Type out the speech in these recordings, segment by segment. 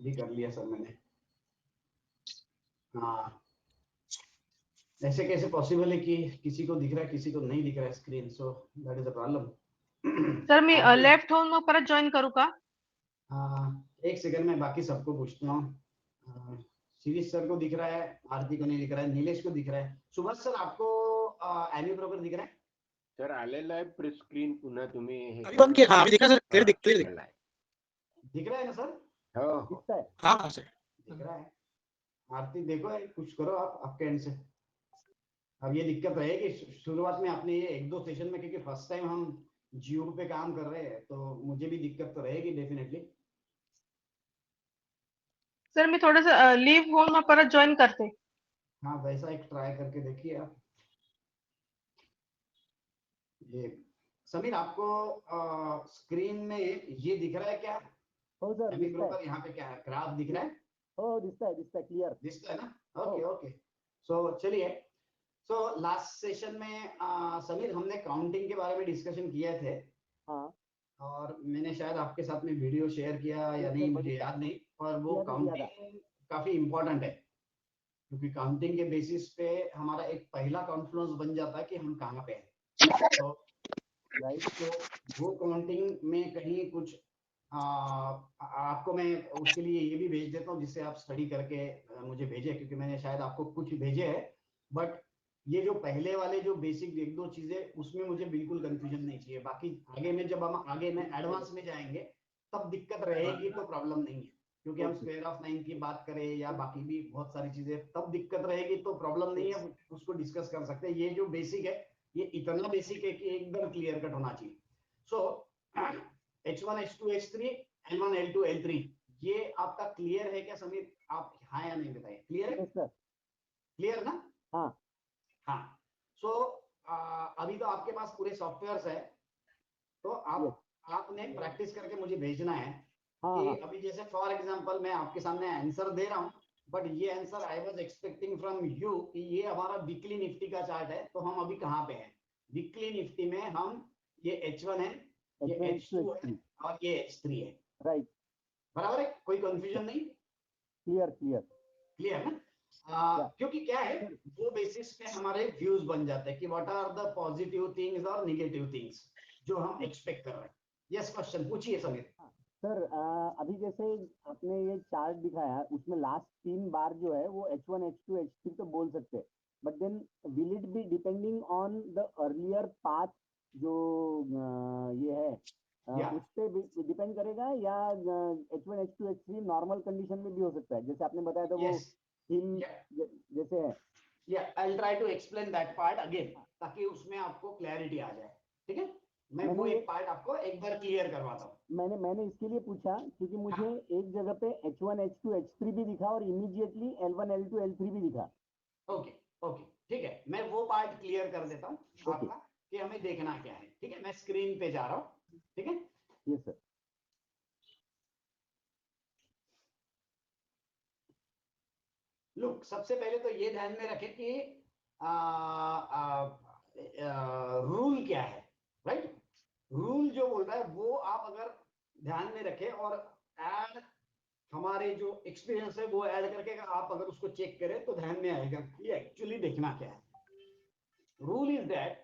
भी कर लिया सर मैंने। हाँ, ऐसे कैसे पॉसिबल है कि किसी को दिख रहा है किसी को नहीं दिख रहा है screen, so that is a problem. Sir me Aarti, left होऊन मग परत जॉईन करू का? एक सेकंड में बाकी सबको पूछता हूँ। शिरीष सर को दिख रहा है, आरती को नहीं दिख रहा है, नीलेश को दिख रहा है, सुभाष सर आपको एमी ब्रोकर दिख रहा है? सर आलेला आहे प्री स्क्रीन, पुन्हा तुम्ही हे अभी बंद किया, हाँ अभी दिखा सर, क्लियर दिख आलेला आहे. दिख रहा है ना सर? हो हो दिखता है, हाँ सर दिख रहा है। आरती देखो कुछ करो आप आपके एंड से। अब ये दिक्कत रहेगी शुरुआत में आपने ये एक दो सेशन में, क्योंकि फर्स्ट टाइम हम जियो पे काम कर रहे हैं तो मुझे भी दिक्कत तो रहेगी डेफिनेटली। सर मी थोडस लीव होऊन मग परत जॉईन करते. हाँ वैसा एक ट्राई करके देखिए आप। ये समीर आपको स्क्रीन में ये दिख रहा है क्या? हो सर एमी दिखता है, ब्रोकर यहाँ पे क्या है, ग्राफ दिख रहा है? हो दिखता है क्लियर। दिखता है ना? Okay okay. सो चलिए, सो लास्ट सेशन में समीर हमने काउंटिंग के बारे में डिस्कशन किए थे। हाँ और मैंने शायद आपके साथ में वीडियो शेयर किया या Yes, नहीं sir, मुझे याद नहीं, पर वो किया था। काउंटिंग काफी इम्पोर्टेंट है, क्योंकि काउंटिंग के बेसिस पे हमारा एक पहला कॉन्फ्लुएंस बन जाता है कि हम कहाँ पे हैं। तो राइट, तो वो काउंटिंग में कहीं कुछ आपको मैं उसके लिए ये भी भेज देता हूँ जिससे आप स्टडी करके मुझे भेजे, क्योंकि मैंने शायद आपको कुछ भेजे है, बट ये जो पहले वाले जो बेसिक एक दो चीजें उसमें मुझे बिल्कुल कंफ्यूजन नहीं चाहिए। बाकी आगे में जब हम आगे में एडवांस में जाएंगे तब दिक्कत रहेगी, तो प्रॉब्लम नहीं है, क्योंकि हम स्क्वायर ऑफ 9 की बात करें या बाकी भी बहुत सारी चीजें तब दिक्कत रहेगी, तो प्रॉब्लम नहीं है, उसको डिस्कस कर सकते हैं। ये जो बेसिक है ये इतना बेसिक है कि एकदम क्लियर कट होना चाहिए। सो H1 H2 H3 L1 L2 L3 ये आपका क्लियर है क्या समीर? आप हाँ या नहीं बताइए। क्लियर है? सर क्लियर ना? हाँ हाँ। सो अभी तो आपके पास पूरे सॉफ्टवेयर्स है, तो आपने प्रैक्टिस करके मुझे भेजना है कि अभी जैसे फॉर एग्जांपल मैं आपके सामने आंसर दे रहा हूं, बट ये answer I was expecting from you कि ये हमारा वीकली निफ्टी का चार्ट है, तो हम अभी कहाँ पे हैं? वीकली निफ्टी में हम ये H1 है, ये H2 है और ये H3 है। राइट, बराबर है, कोई कंफ्यूजन नहीं? क्लियर क्लियर ना? क्योंकि क्या है वो बेसिस पे हमारे व्यूज बन जाते हैं कि what are the positive things और नेगेटिव थिंग्स जो हम एक्सपेक्ट कर रहे हैं। यस, क्वेश्चन पूछिए समीर। सर। अभी जैसे आपने ये चार्ट दिखाया उसमें लास्ट 3 बार जो है वो H1 H2 H3 तो बोल सकते हैं, but then will it be depending on the earlier path जो ये है उस पे डिपेंड करेगा, या H1 H2 H3 normal condition में भी हो सकता है जैसे आपने बताया था वो थीम जैसे है? I will try to explain that part again ताकि उसमें आपको क्लैरिटी आ जाए। ठीक है, मैं वो एक पार्ट आपको एक बार क्लियर करवाता हूँ। मैंने इसके लिए पूछा क्योंकि मुझे एक जगह पे H1 H2 H3 भी दिखा और इमीडिएटली L1 L2 L3 भी दिखा। ओके ओके ठीक है, मैं वो पार्ट क्लियर कर देता हूँ आपका कि हमें देखना क्या है। ठीक है, मैं स्क्रीन पे जा रहा हूँ। ठीक है, यस सर। लुक, सबसे पहले तो ये ध्यान में रखें कि रूल क्या है, राइट? रूल जो बोल रहा है वो आप अगर ध्यान में रखें और ऐड हमारे जो एक्सपीरियंस है वो ऐड करके आप अगर उसको चेक करें तो ध्यान में आएगा कि एक्चुअली देखना क्या है। Rule is that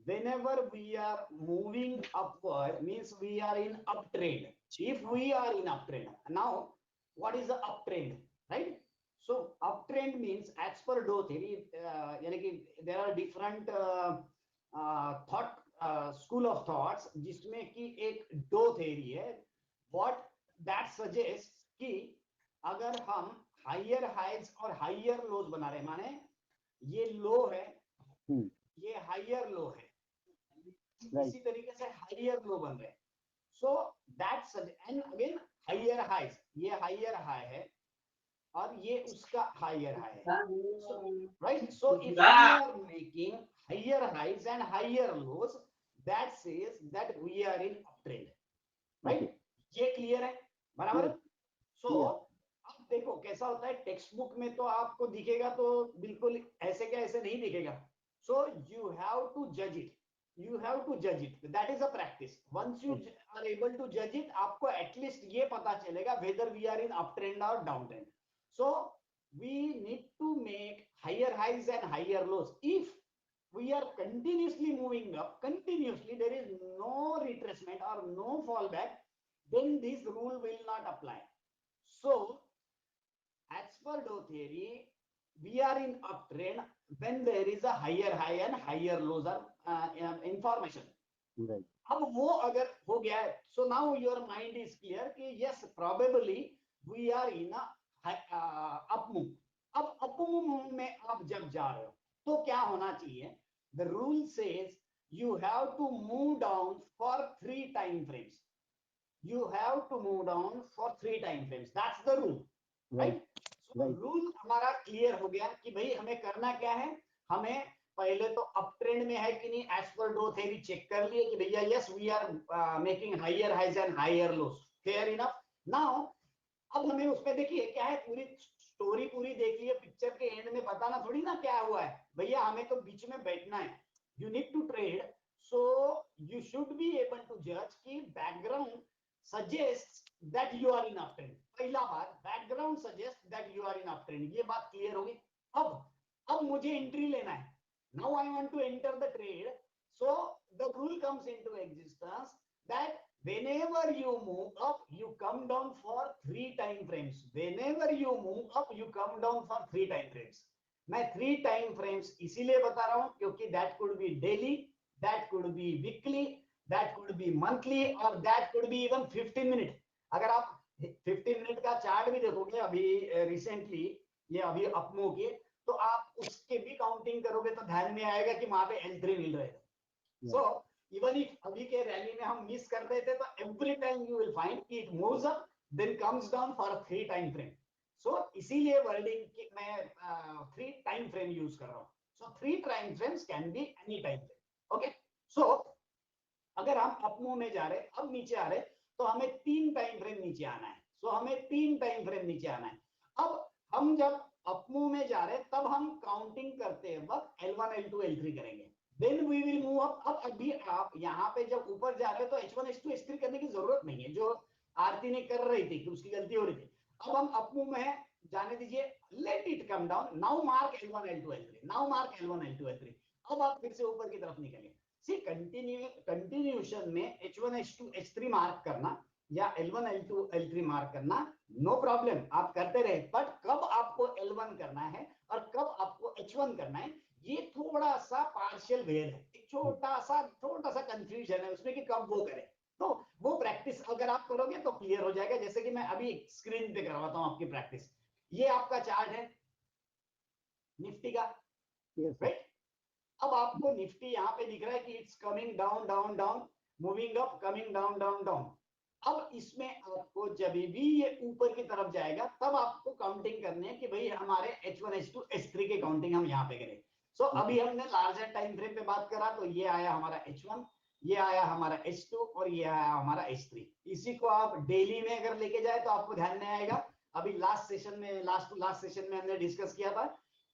whenever we are moving upward means we are in uptrend. If we are in uptrend, now what is the uptrend, right? So uptrend means as per Doe theory, यानी कि there are different thought school of thoughts जिसमें कि एक Doe theory है, what that suggests कि अगर हम higher highs और हायर लोज बना रहे, माने ये लो है ये हायर लो है, इसी तरीके से हायर लो बन रहे, so that's and again higher highs, ये हायर हाई है और ये उसका हायर हाई है, right? So if we are making higher highs and higher lows that says that we are in uptrend, right? ये clear है? बराबर है? सो अब देखो कैसा होता है, टेक्स्ट बुक में तो आपको दिखेगा तो बिल्कुल ऐसे क्या ऐसे नहीं दिखेगा, सो यू हैव टू जज it. you have to judge it. That is a practice. Once you are able to judge it, आपको at least ये पता चलेगा whether we are in uptrend or downtrend. So we need to make higher highs and higher lows. If we are continuously moving up, continuously, there is no retracement or no fallback, then this rule will not apply. So as per Doe theory, we are in uptrend when there is a higher high and higher lows are information. Right. अब वो अगर हो गया है, so now your mind is clear कि yes, probably we are in a up move. अब up move में आप जब जा रहे हो तो क्या होना चाहिए? The rule says you have to move down for 3 time frames. You have to move down for 3 time frames. That's the rule, right? So rule हमारा clear हो गया कि भाई हमें करना क्या है? हमें पहले तो अप ट्रेंड में है कि नहीं, as per dough theory check कर लिए कि भैया yes we are making higher highs and higher lows, fair enough. Now अब हमें उसमें देखिए क्या है, पूरी स्टोरी पूरी देख लिए, पिक्चर के एंड में बताना थोड़ी ना क्या हुआ है भैया, हमें तो बीच में बैठना है. You need to trade, so you should be able to जज कि background suggest that you are in up trend. पहला बात, background suggest that you are in up trend, ये बात क्लियर होगी. अब मुझे एंट्री लेना है. Now I want to enter the trade. So the rule comes into existence that whenever you move up, you come down for 3 time frames. Whenever you move up, you come down for 3 time frames. मैं 3 time frames इसीलिए बता रहा हूँ क्योंकि that could be daily, that could be weekly, that could be monthly, or that could be even 15 minute. अगर आप 15 minute का chart भी देखोगे अभी रिसेंटली, ये अभी अपमो के, तो आप उसके भी काउंटिंग करोगे तो ध्यान में आएगा कि वहां पे L3 मिल रहे थे. सो इवन इफ अभी के रैली में हम मिस कर रहे थे तो every time you will find कि it moves up then comes down for 3 time frame. So इसीलिए वर्डिंग की मैं 3 टाइम फ्रेम यूज कर रहा हूं. So 3 time frames can be any time frame. Okay, so अगर हम अपमूव में जा रहे, अब नीचे आ रहे, तो हमें 3 टाइम फ्रेम नीचे आना है. सो हमें 3 टाइम फ्रेम नीचे आना है. अब हम जब अपमूव में जा रहे हैं तब हम काउंटिंग करते हैं वक्त L1 L2 L3 करेंगे, then we will move up. अब अभी आप यहाँ पे जब ऊपर जा रहे हो तो H1 H2 H3 करने की जरूरत नहीं है, जो आरती ने कर रही थी कि उसकी गलती हो रही थी. अब हम अपमूव में जाने दीजिए, let it come down. Now mark L1 L2 L3, now mark L1 L2 L3. अब आप फिर से ऊपर की तरफ निकलिए. सी कंटिन्यूएशन में H1 H2 H3 मार्क करना या L1 L2 L3 मार्क करना, नो प्रॉब्लम, आप करते रहे. बट कब आपको L1 करना है और कब आपको H1 करना है, ये थोड़ा सा पार्शियल वेल है, एक छोटा सा कंफ्यूजन है उसमें कि कब वो करें. तो वो प्रैक्टिस अगर आप करोगे तो क्लियर हो जाएगा. जैसे कि मैं अभी स्क्रीन पे करवाता हूँ आपकी प्रैक्टिस. ये आपका चार्ट है निफ्टी का, राइट. अब आपको निफ्टी यहाँ पे दिख रहा है कि it's coming down down down, moving up, coming down down down. अब इसमें आपको जब भी ये ऊपर की तरफ जाएगा तब आपको काउंटिंग करनी है कि भाई हमारे H1 H2 H3 के काउंटिंग हम यहाँ पे करें. सो अभी हमने लार्जर टाइम फ्रेम पे बात करा, तो ये आया हमारा H1, ये आया हमारा H2 और ये आया हमारा H3. इसी को आप डेली में अगर लेके जाए तो आपको ध्यान में आएगा. अभी लास्ट सेशन में हमने डिस्कस किया था.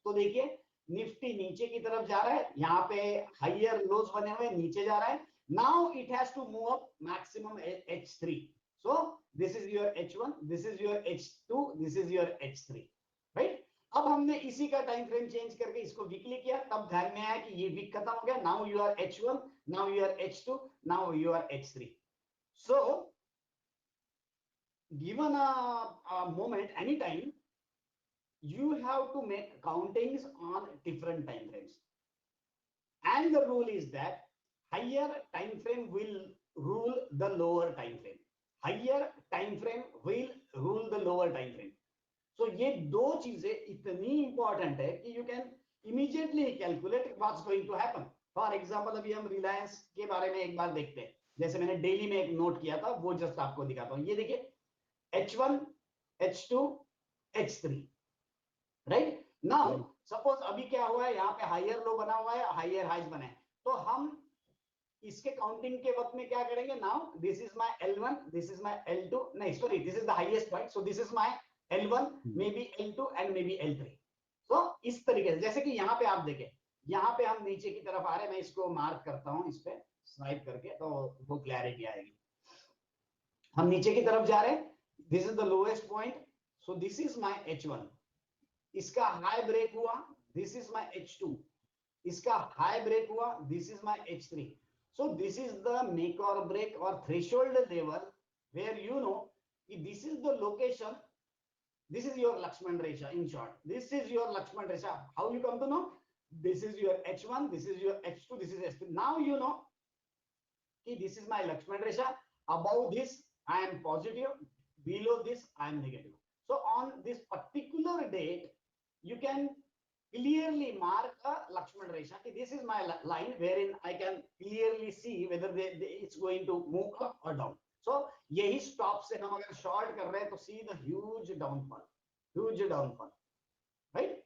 तो देखिए निफ्टी नीचे की तरफ जा रहा है, यहाँ पे हाइयर लोज बने हुए, नीचे जा रहा है. Now it has to move up maximum H3. So this is your H1, this is your H2, this is your H3, right? अब हमने इसी का टाइम फ्रेम चेंज करके इसको वीकली किया, तब ध्यान में आया कि ये वीक खत्म हो गया. Now you are H1, now you are H2, now you are H3. So given a moment, any time, you have to make countings on different time frames, and the rule is that higher time frame will rule the lower time frame. Higher time frame will rule the lower time frame. So ये दो चीजें इतनी important है कि you can immediately calculate what's going to happen. For example, अभी हम रिलायंस के बारे में एक बार देखते हैं. जैसे मैंने डेली में एक नोट किया था, वो जस्ट आपको दिखाता हूँ. ये देखिए H1, H2, H3, right. Now suppose अभी क्या हुआ है, यहाँ पे हायर लो बना हुआ है, हायर हाइज बना है, तो हम इसके काउंटिंग के वक्त में क्या करेंगे. Now this is my L1, this is my L2, नहीं sorry, this is the highest point, so this is my L1, may be L2 and may be L3. तो इस तरीके से, जैसे कि यहाँ पे आप देखें, यहाँ पे हम नीचे की तरफ आ रहे हैं, मैं इसको मार्क करता हूँ इस पे स्वाइप करके, तो वो क्लैरिटी आएगी। हम नीचे की तरफ जा रहे हैं, this is the lowest point, so this is my H1, इसका हाई ब्रेक हुआ, दिस इज माय H2, इसका हाई ब्रेक हुआ, this is my H3। So this is the make और ब्रेक और threshold level where you know कि this is the location, this is your Lakshman Rekha, in short, this is your Lakshman Rekha. How you come to know? This is your H1, this is your H2, this is H3. Now you know कि this is my Lakshman Rekha. Above this I am positive, below this I am negative. So on this particular date you can clearly mark a Lakshman Rekha. This is my line wherein I can clearly see whether it's going to move up or down. So यही stop से हम अगर short कर रहे हैं तो see the huge downfall, right.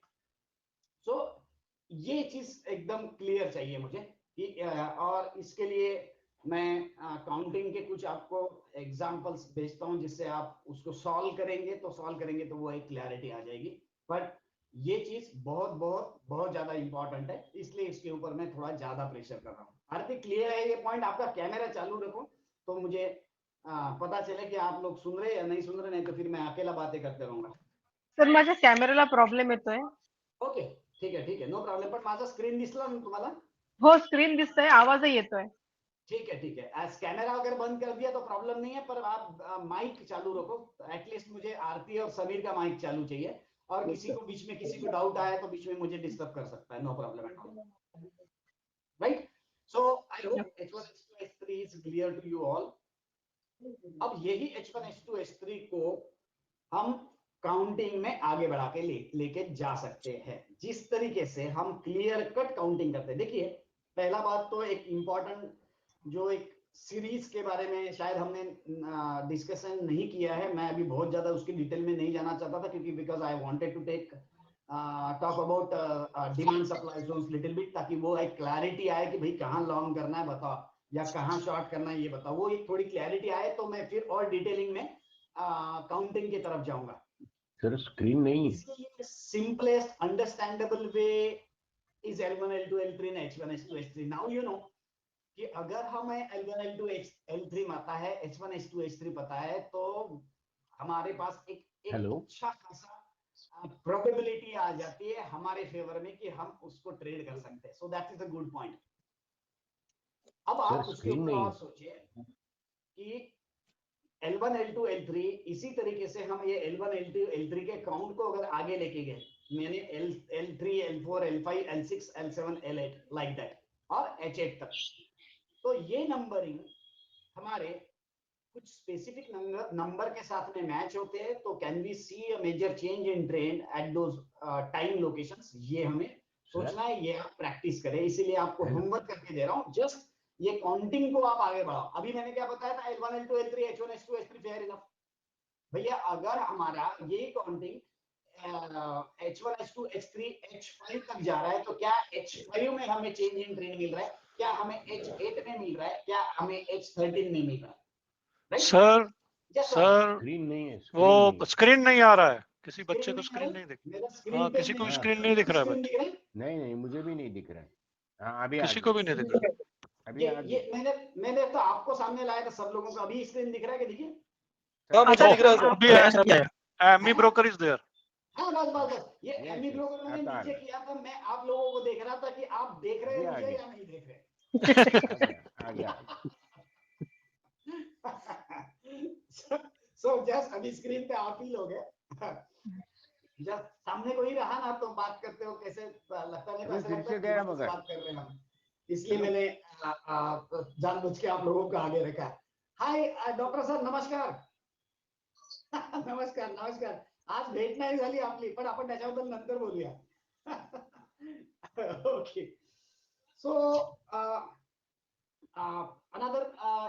So ये चीज एकदम क्लियर चाहिए मुझे कि और इसके लिए मैं काउंटिंग के कुछ आपको एग्जांपल्स भेजता हूं, जिससे आप उसको सॉल्व करेंगे तो वो एक क्लैरिटी आ जाएगी। बट ये चीज बहुत बहुत बहुत ज्यादा इंपॉर्टेंट है, इसलिए इसके ऊपर मैं थोड़ा ज्यादा प्रेशर कर रहा हूँ। आरती क्लियर है ये पॉइंट? आपका कैमरा चालू रखो तो मुझे पता चले कि आप लोग सुन रहे या नहीं सुन रहे, नहीं तो फिर मैं अकेला बातें करते रहूंगा। सर माझ्या कॅमेराला प्रॉब्लेम येतोय। ओके ठीक है नो प्रॉब्लेम। पण माझा स्क्रीन दिसला ना तुम्हाला? हो स्क्रीन दिसतंय, आवाजही येतोय। ठीक है एज कैमरा अगर बंद कर दिया तो प्रॉब्लम नहीं है, पर आप माइक चालू रखो एटलीस्ट। मुझे आरती और समीर का माइक चालू चाहिए, और किसी को बीच में किसी को डाउट आया तो बीच में मुझे डिस्टर्ब कर सकता है, no problem at all, right. So I hope H1 H2 H3 is clear to you all. अब यही H1 H2 H3 को हम काउंटिंग में आगे बढ़ा के लेके जा सकते हैं, जिस तरीके से हम क्लियर कट काउंटिंग करते हैं। देखिए पहला बात तो एक इंपॉर्टेंट जो एक सीरीज के बारे में शायद हमने डिस्कशन नहीं किया है, मैं अभी बहुत ज्यादा उसकी डिटेल में नहीं जाना चाहता था, क्योंकि because I wanted to take talk about demand supply zones little bit, ताकि वो एक क्लैरिटी आए कि भाई कहाँ लॉन्ग करना है बताओ, या कहाँ शॉर्ट करना है ये बताओ। वो एक थोड़ी क्लैरिटी आए तो मैं फिर और डिटेलिंग में काउंटिंग की तरफ जाऊंगा। सर स्क्रीन नहीं, simplest understandable way is L1 L2 L3 and H1 H2 H3। Now you know कि अगर हमें L1 L2 L3 पता है, H1 H2 H3 पता है, तो हमारे पास एक अच्छा खासा प्रोबेबिलिटी आ जाती है हमारे फेवर में कि हम उसको ट्रेड कर सकते हैं। सो that is a good point. अब आप उसके ऊपर और सोचिए कि L1 L2 L3 इसी तरीके से हम ये L1 L2 L3 के काउंट को अगर आगे लेके गए, मैंने L3 L4 L5 L6 L7 L8 like that और H8 तक, तो ये नंबरिंग हमारे कुछ स्पेसिफिक नंबर के साथ में मैच होते हैं, तो can we see a major change in trend at those time locations, ये हमें सोचना है, ये आप प्रैक्टिस करें। इसीलिए आपको होमवर्क करके दे रहा हूँ, जस्ट ये काउंटिंग को आप आगे बढ़ाओ। अभी मैंने क्या बताया था, L1 L2 L3 H1 H2 H3 fair enough. भैया अगर हमारा ये counting H1 H2 H3 H5 तक जा रहा है, तो क्या H5 में हमें चेंज इन ट्रेंड मिल रहा है, क्या हमें H8 में मिल रहा है, क्या हमें H13 में मिल रहा है? सर स्क्रीन नहीं है, वो स्क्रीन नहीं आ रहा है, किसी बच्चे को स्क्रीन नहीं दिख रहा। हाँ किसी को भी स्क्रीन नहीं दिख रहा है बच्चे। नहीं मुझे भी नहीं दिख रहा है। हाँ अभी किसी को भी नहीं दिख रहा। अभी ये मैंने तो आपको सामने लाया था सब लोगों को, अभी स्क्रीन दिख रहा है कि देखिए? मुझे दिख रहा है। AmiBroker is there. हाँ बस ये एमी ब्रोकर मैंने नीचे किया था, मैं आप लोगों को देख रहा था कि आप देख रहे हैं मुझे या नहीं देख रहे। आ गया। So just अभी स्क्रीन पे आप ही लोग हैं, जब सामने कोई रहा ना तो बात करते हो कैसे लगता नहीं, ऐसा लगता है बात कर रहे हैं हम, इसलिए मैंने जानबूझ के आप लोगों को आगे रखा। हाय डॉक्टर सर नमस्कार। नमस्कार। आज भेट नाही झाली आपली, पण आपण त्याच्याबद्दल नंतर बोलूया। Okay so another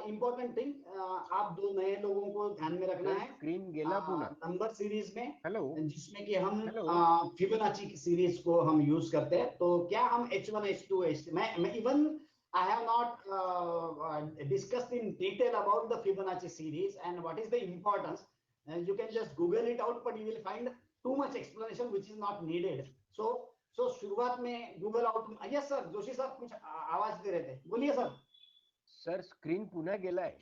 important thing, आप दो नए लोगों को ध्यान में रखना है स्क्रीन गेला पुन्हा नंबर सीरीज में, हेलो, जिसमें कि हम फिबोनाची की सीरीज को हम यूज करते हैं। तो क्या हम H1 H2 H3 मैं even I have not discussed in detail about the Fibonacci series and what is the importance. You can just Google it out, but you will find too much explanation which is not needed. So सो शुरुआत में Google out, yes sir, Joshi sir कुछ आवाज दे रहे थे, बोलिए sir. Sir screen पुन्हा गेलाय.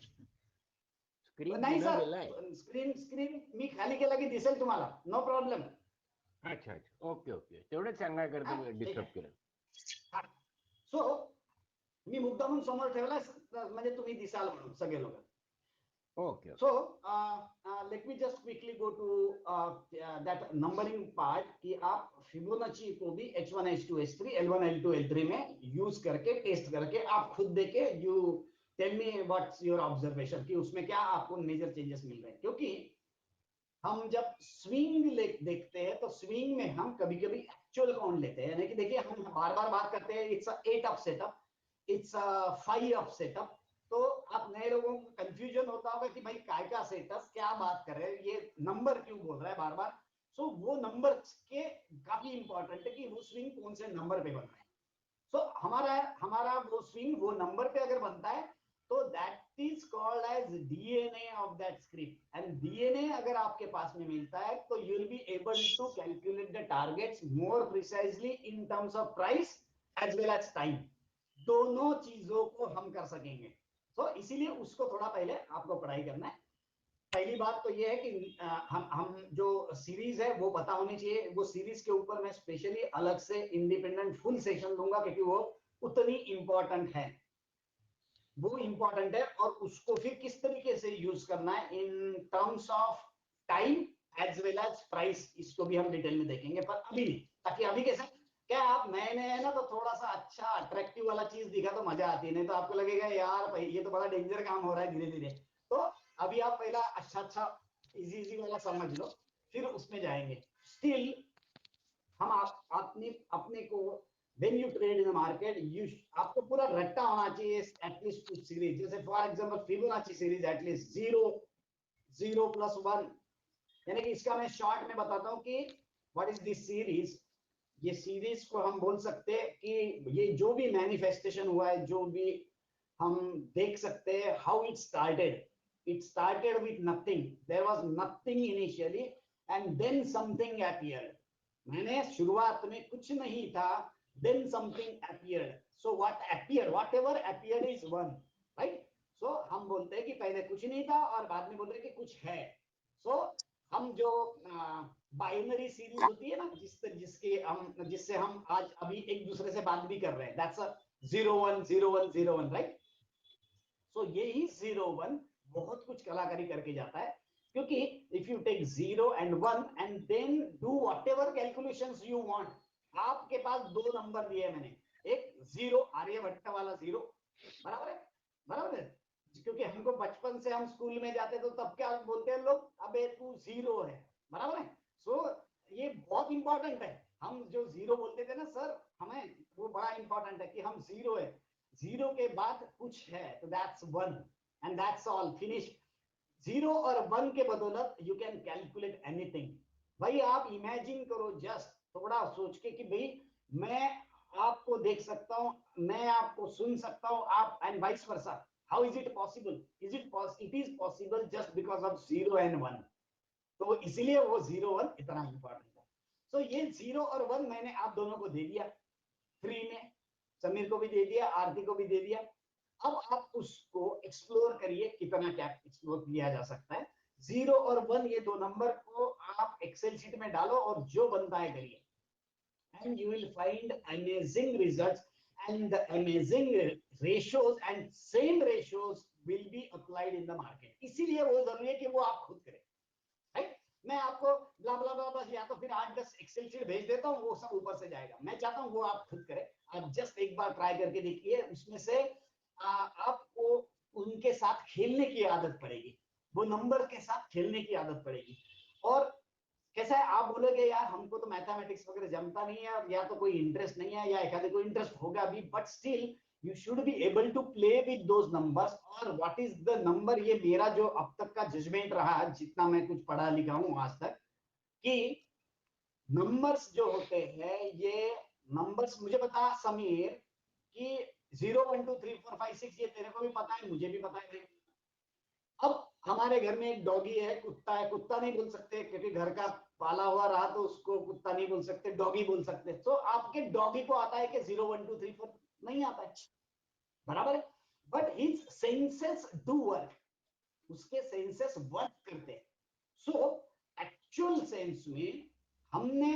Screen नाही पुन्हा सर, गेलाय. स्क्रीन मी खाली केला की दिसेल तुम्हाला, नो प्रॉब्लेम. अच्छा अच्छा, ओके ओके, तेवढंच सांगायकरता हा, ठीक डिस्टर्ब आहे. केलं. सो मी मुद्दामून समोर ठेवला म्हणजे तुम्ही दिसाल म्हणून सगळे लोक. Okay. So let me just quickly go to that numbering part कि आप फिबोनाची को भी H1 H2 H3 L1 L2 L3 में यूज करके टेस्ट करके आप खुद देखे, you tell me what's your observation कि उसमें क्या आपको मेजर चेंजेस मिल रहे हैं. क्योंकि हम जब स्विंग देखते हैं तो स्विंग में हम कभी कभी एक्चुअल काउंट लेते हैं, यानी कि देखिए हम बार बार बात करते हैं it's 8 up setup, it's 5 up setup. तो आप नए लोगों को कंफ्यूजन होता होगा कि भाई काय का सेटअप, क्या बात कर रहे हैं, ये नंबर क्यों बोल रहा है बार बार. सो वो नंबर के काफी इंपॉर्टेंट है कि वो स्विंग कौन से नंबर पे बन रहा है. सो हमारा वो स्विंग वो नंबर पे अगर बनता है तो that is called as DNA of that script. And DNA अगर आपके पास में मिलता है तो you will be able to calculate the targets more precisely in terms of price as well as time. दोनों चीजों को हम कर सकेंगे. तो इसीलिए उसको थोड़ा पहले आपको पढ़ाई करना है. पहली बात तो ये है कि हम जो सीरीज है वो पता होनी चाहिए. वो सीरीज के ऊपर मैं स्पेशली अलग से इंडिपेंडेंट फुल सेशन दूंगा क्योंकि वो उतनी इंपॉर्टेंट है, वो इंपॉर्टेंट है. और उसको फिर किस तरीके से यूज करना है in terms of time as well as price, इसको भी हम डिटेल में देखेंगे. पर अभी नहीं, ताकि अभी कैसे क्या आप नए नए है ना, तो थोड़ा सा अच्छा अट्रैक्टिव वाला चीज दिखा तो मजा आती है, नहीं तो आपको लगेगा यार भाई ये तो बड़ा डेंजर काम हो रहा है धीरे धीरे. तो अभी आप पहला अच्छा इजी वाला समझ लो, फिर उसमें जाएंगे. स्टिल हम अपने को when you trade in the market, आपको पूरा रट्टा होना चाहिए एटलीस्ट कुछ सीरीज. जैसे for example Fibonacci series at least 0 plus 1, यानी कि इसका मैं शॉर्ट में बताता हूँ कि व्हाट इज दिस सीरीज. ये सीरीज को हम बोल सकते हैं कि ये जो भी मैनिफेस्टेशन हुआ है, जो भी हम देख सकते हैं, how it started with nothing. There was nothing initially and then something appeared. मैंने शुरुआत में कुछ नहीं था, then something appeared. So whatever appeared is one, right? So हम बोलते हैं कि पहले कुछ नहीं था और बाद में बोल रहे हैं कि कुछ है. So हम जो बाइनरी सीरीज होती है ना, जिससे हम आज अभी एक दूसरे से बात भी कर रहे हैं, that's a 0-1-0-1-0-1, right? So यही 0-1 बहुत कुछ कलाकारी करके जाता है. क्योंकि if you take 0 and 1 and then do whatever calculations you want, आपके पास दो नंबर दिए मैंने, एक 0 आर्यभट्ट वाला 0, बराबर है. क्योंकि हमको बचपन से हम स्कूल में जाते तो तब क्या बोलते हैं लोग, अबे तू 0 है, बराबर है. सो ये बहुत इंपॉर्टेंट है. हम जो 0 बोलते थे ना सर, हमें वो बड़ा इंपॉर्टेंट है कि हम 0 है, 0 के बाद कुछ है, तो that's 1 and that's all, finish. 0 और 1 के बदौलत यू कैन कैलकुलेट एनीथिंग. भाई आप इमेजिन करो, जस्ट थोड़ा सोच के कि भाई मैं आपको देख सकता हूं, मैं आपको सुन सकता हूं, आप and vice versa. How is it possible? It is possible just because of 0 and 1. तो इसीलिए वो 0-1 इतना इंपॉर्टेंट है. तो ये 0 और 1 मैंने आप दोनों को दे दिया फ्री में, समीर को भी दे दिया, आरती को भी दे दिया. अब आप उसको एक्सप्लोर करिए, कितना क्या एक्सप्लोर किया जा सकता है. 0 और 1 ये दो नंबर को आप एक्सेल शीट में डालो और जो बनता है करिए, and you will find amazing results and the amazing ratios and same ratios will be applied in the market. इसीलिए वो जरूरी है कि वो आप खुद करें, राइट? मैं आपको ब्ला ब्ला ब्ला बस या तो फिर 8-10 एक्सेल शीट भेज देता हूँ, वो सब ऊपर से जाएगा. मैं चाहता हूँ वो आप खुद करें. आप जस्ट एक बार ट्राई करके देखिए, उसमें से आपको उनके साथ खेलने की आदत पड़ेगी, वो नंबर के साथ खेलने की आदत पड़ेगी. और कैसा है, आप बोलोगे यार हमको तो मैथमेटिक्स वगैरह जमता नहीं है, या तो कोई इंटरेस्ट नहीं है, या एखादे कोई इंटरेस्ट होगा भी, but still you should be able to play with those numbers. और व्हाट इज द नंबर, ये मेरा जो अब तक का जजमेंट रहा, जितना मैं कुछ पढ़ा लिखा हूं आज तक, कि नंबर्स जो होते हैं, ये नंबर्स मुझे बता समीर कि 0 1 2 3 4 5 6 ये तेरे को भी पता है, मुझे भी पता है. अब हमारे घर में एक डॉगी है, कुत्ता नहीं बोल सकते क्योंकि घर का पाला हुआ रहा तो उसको कुत्ता नहीं बोल सकते, डॉगी बोल सकते। तो आपके डॉगी को आता है कि 0 1 2 3 4? नहीं आता है, बराबर है। But his senses do work, उसके सेंसेस वर्क करते हैं। सो एक्चुअल सेंस में हमने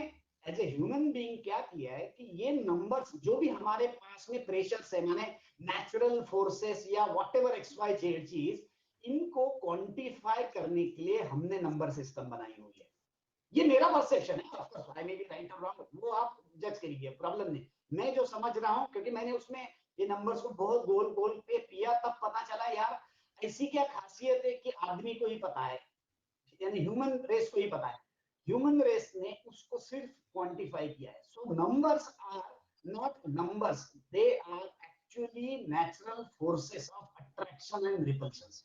एज ए ह्यूमन बीइंग क्या किया है कि ये नंबर्स जो भी हमारे पास में प्रेशर्स है, माने नेचुरल फोर्सेस या व्हाटएवर एक्स वाई जेड चीज, इनको क्वांटिफाई करने के लिए हमने नंबर सिस्टम बनाई हुई है। ये मेरा परसेप्शन है, of course I may be right और रॉन्ग, वो आप जज करिए, प्रॉब्लम नहीं। मैं जो समझ रहा हूं, क्योंकि मैंने उसमें ये नंबर्स को बहुत गोल गोल पे पिया, तब पता चला यार ऐसी क्या खासियत है कि आदमी को ही पता है, यानी ह्यूमन रेस को ही पता है। ह्यूमन रेस ने उसको सिर्फ क्वांटिफाई किया है। So numbers are not numbers, they are actually natural forces of attraction and repulsion.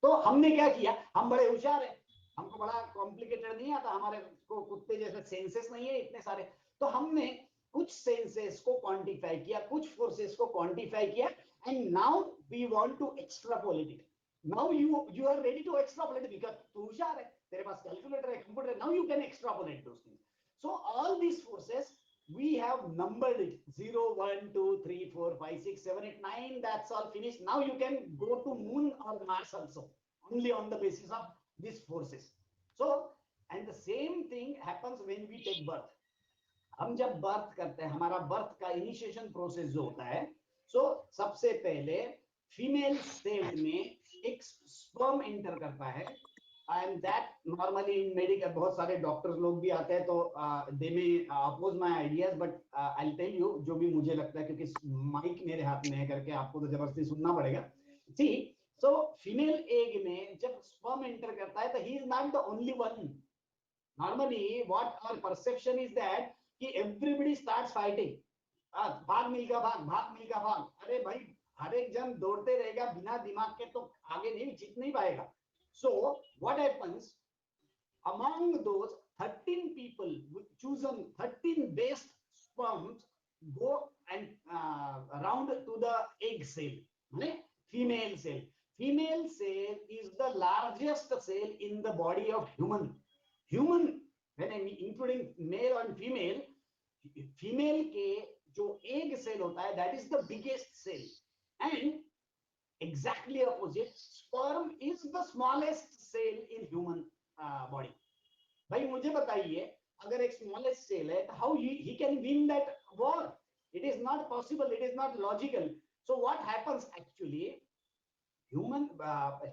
तो हमने क्या किया, हम बड़े होशियार हैं, हमको बड़ा कॉम्प्लिकेटेड नहीं आता, हमारे को कुत्ते जैसे सेंसेस नहीं है इतने सारे। तो हमने कुछ सेंसेस को क्वांटिफाई किया, कुछ फोर्सेस को क्वांटिफाई किया, and now we want to extrapolate it. Now you are ready to extrapolate because तू होशियार है, तेरे पास कैलकुलेटर है, कंप्यूटर है, now you can extrapolate those things. So all these forces we have numbered it 0 1 2 3 4 5 6 7 8 9, that's all finished. Now you can go to moon or Mars also, only on the basis of these forces. So and the same thing happens when we take birth. हम जब birth करते हैं, हमारा birth का initiation process जो होता है, सो सबसे पहले फीमेल सेल में एक स्पर्म एंटर करता है, and that normally in medical बहुत सारे डॉक्टर्स लोग भी आते हैं, तो they may oppose my ideas, but I will tell you जो भी मुझे लगता है, क्योंकि माइक मेरे हाथ में है करके आपको तो जबरदस्ती सुनना पड़ेगा। सी, सो फीमेल एग में जब स्पर्म एंटर करता है, तो he is not the only one. Normally what our perception is that कि एवरीबॉडी स्टार्ट्स फाइटिंग, भाग मिलकर भाग, भाग मिलकर भाग। अरे भाई, हर एक जन दौड़ते रहेगा बिना दिमाग के तो आगे नहीं जीत नहीं पाएगा। So what happens among those 13 people chosen, 13 best sperms go and around to the egg cell, female cell. Female cell is the largest cell in the body of human. When I mean including male and female, female के जो egg cell होता है, that is the biggest cell, and exactly opposite, sperm is the smallest cell in human body. भाई मुझे बताइए, अगर एक smallest cell है, how he can win that war? It is not possible, it is not logical. So what happens actually, human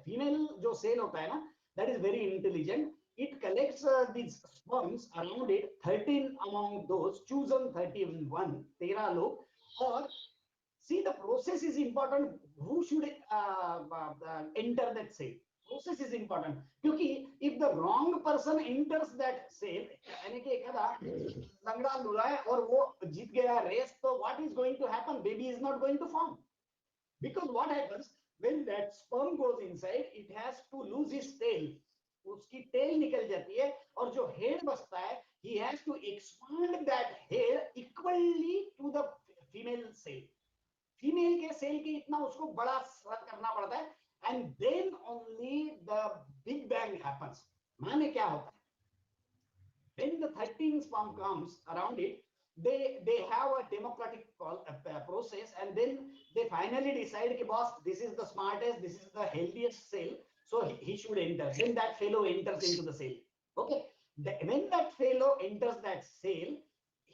female जो cell होता है ना, that is very intelligent. It collects these sperms around it, 13 among those chosen 31, 13 लोग, और see the process is important. Who should enter that cell? Process is important, क्योंकि if the wrong person enters that cell, यानी कि एखादा लंगड़ा लूला है और वो जीत गया रेस, तो what is going to happen? Baby is not going to form, because what happens when that sperm goes inside, it has to lose his tail. उसकी टेल निकल जाती है, और जो हेड बचता है, he has to expand that head equally to the female cell. Female के cell के इतना उसको बड़ा करना पड़ता है, and then only the big bang happens. माने क्या होता है, when the 13 sperm comes around it, they have a democratic process, and then they finally decide कि boss, this is the smartest, this is the healthiest cell, so he should enter. Then that fellow enters into the cell. Okay, when that fellow enters that cell,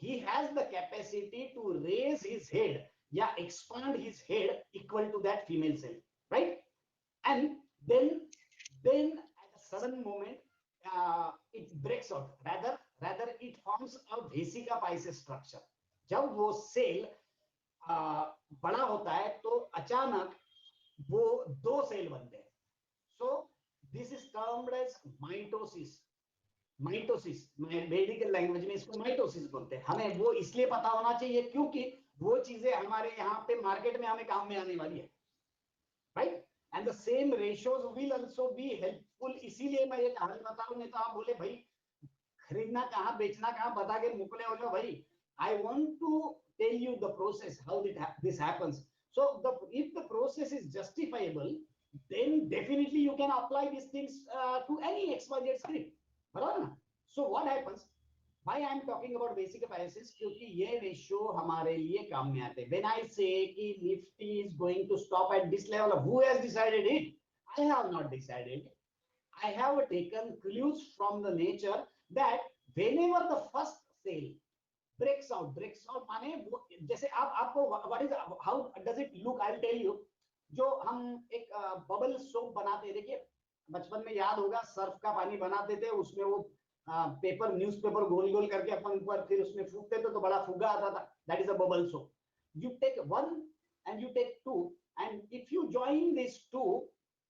he has the capacity to raise his head, yeah, expand his head equal to that female cell, right? And then at a sudden moment, it breaks out. Rather it forms a vesica piscis structure. जब वो cell बड़ा होता है, तो अचानक वो दो cell बनते हैं. So this is termed as mitosis. Mitosis, medical language में इसको माइटोसिस बोलते हैं. हमें वो इसलिए पता होना चाहिए क्योंकि वो चीजें हमारे यहाँ पे मार्केट में हमें काम में आने वाली है, right? And the same ratios will also be helpful. इसीलिए मैं ये कहानी बता रहा हूं, नहीं तो आप बोले भाई खरीदना कहाँ बेचना कहाँ, बता के मुकले हो जाओ भाई. I want to tell you the process how this happens. So if the process is justifiable, then definitely you can apply these things to any XYZ script. बराबर ना? So what happens? Why I am talking about basic appliances? क्योंकि ये ratio हमारे लिए काम में आते हैं. When I say कि Nifty is going to stop at this level, who has decided it? I have not decided. I have taken clues from the nature that whenever the first sale breaks out माने वो जैसे आपको what is how does it look? I'll tell you. जो हम एक bubble soap बनाते, देखिए बचपन में याद होगा, सर्फ का पानी बनाते थे, उसमें वो पेपर न्यूज़पेपर गोल गोल करके अपन ऊपर फिर उसमें फूकते थे तो बड़ा फुग्गा आता था. That is a bubble soap. You take one and you take two and if you join this two,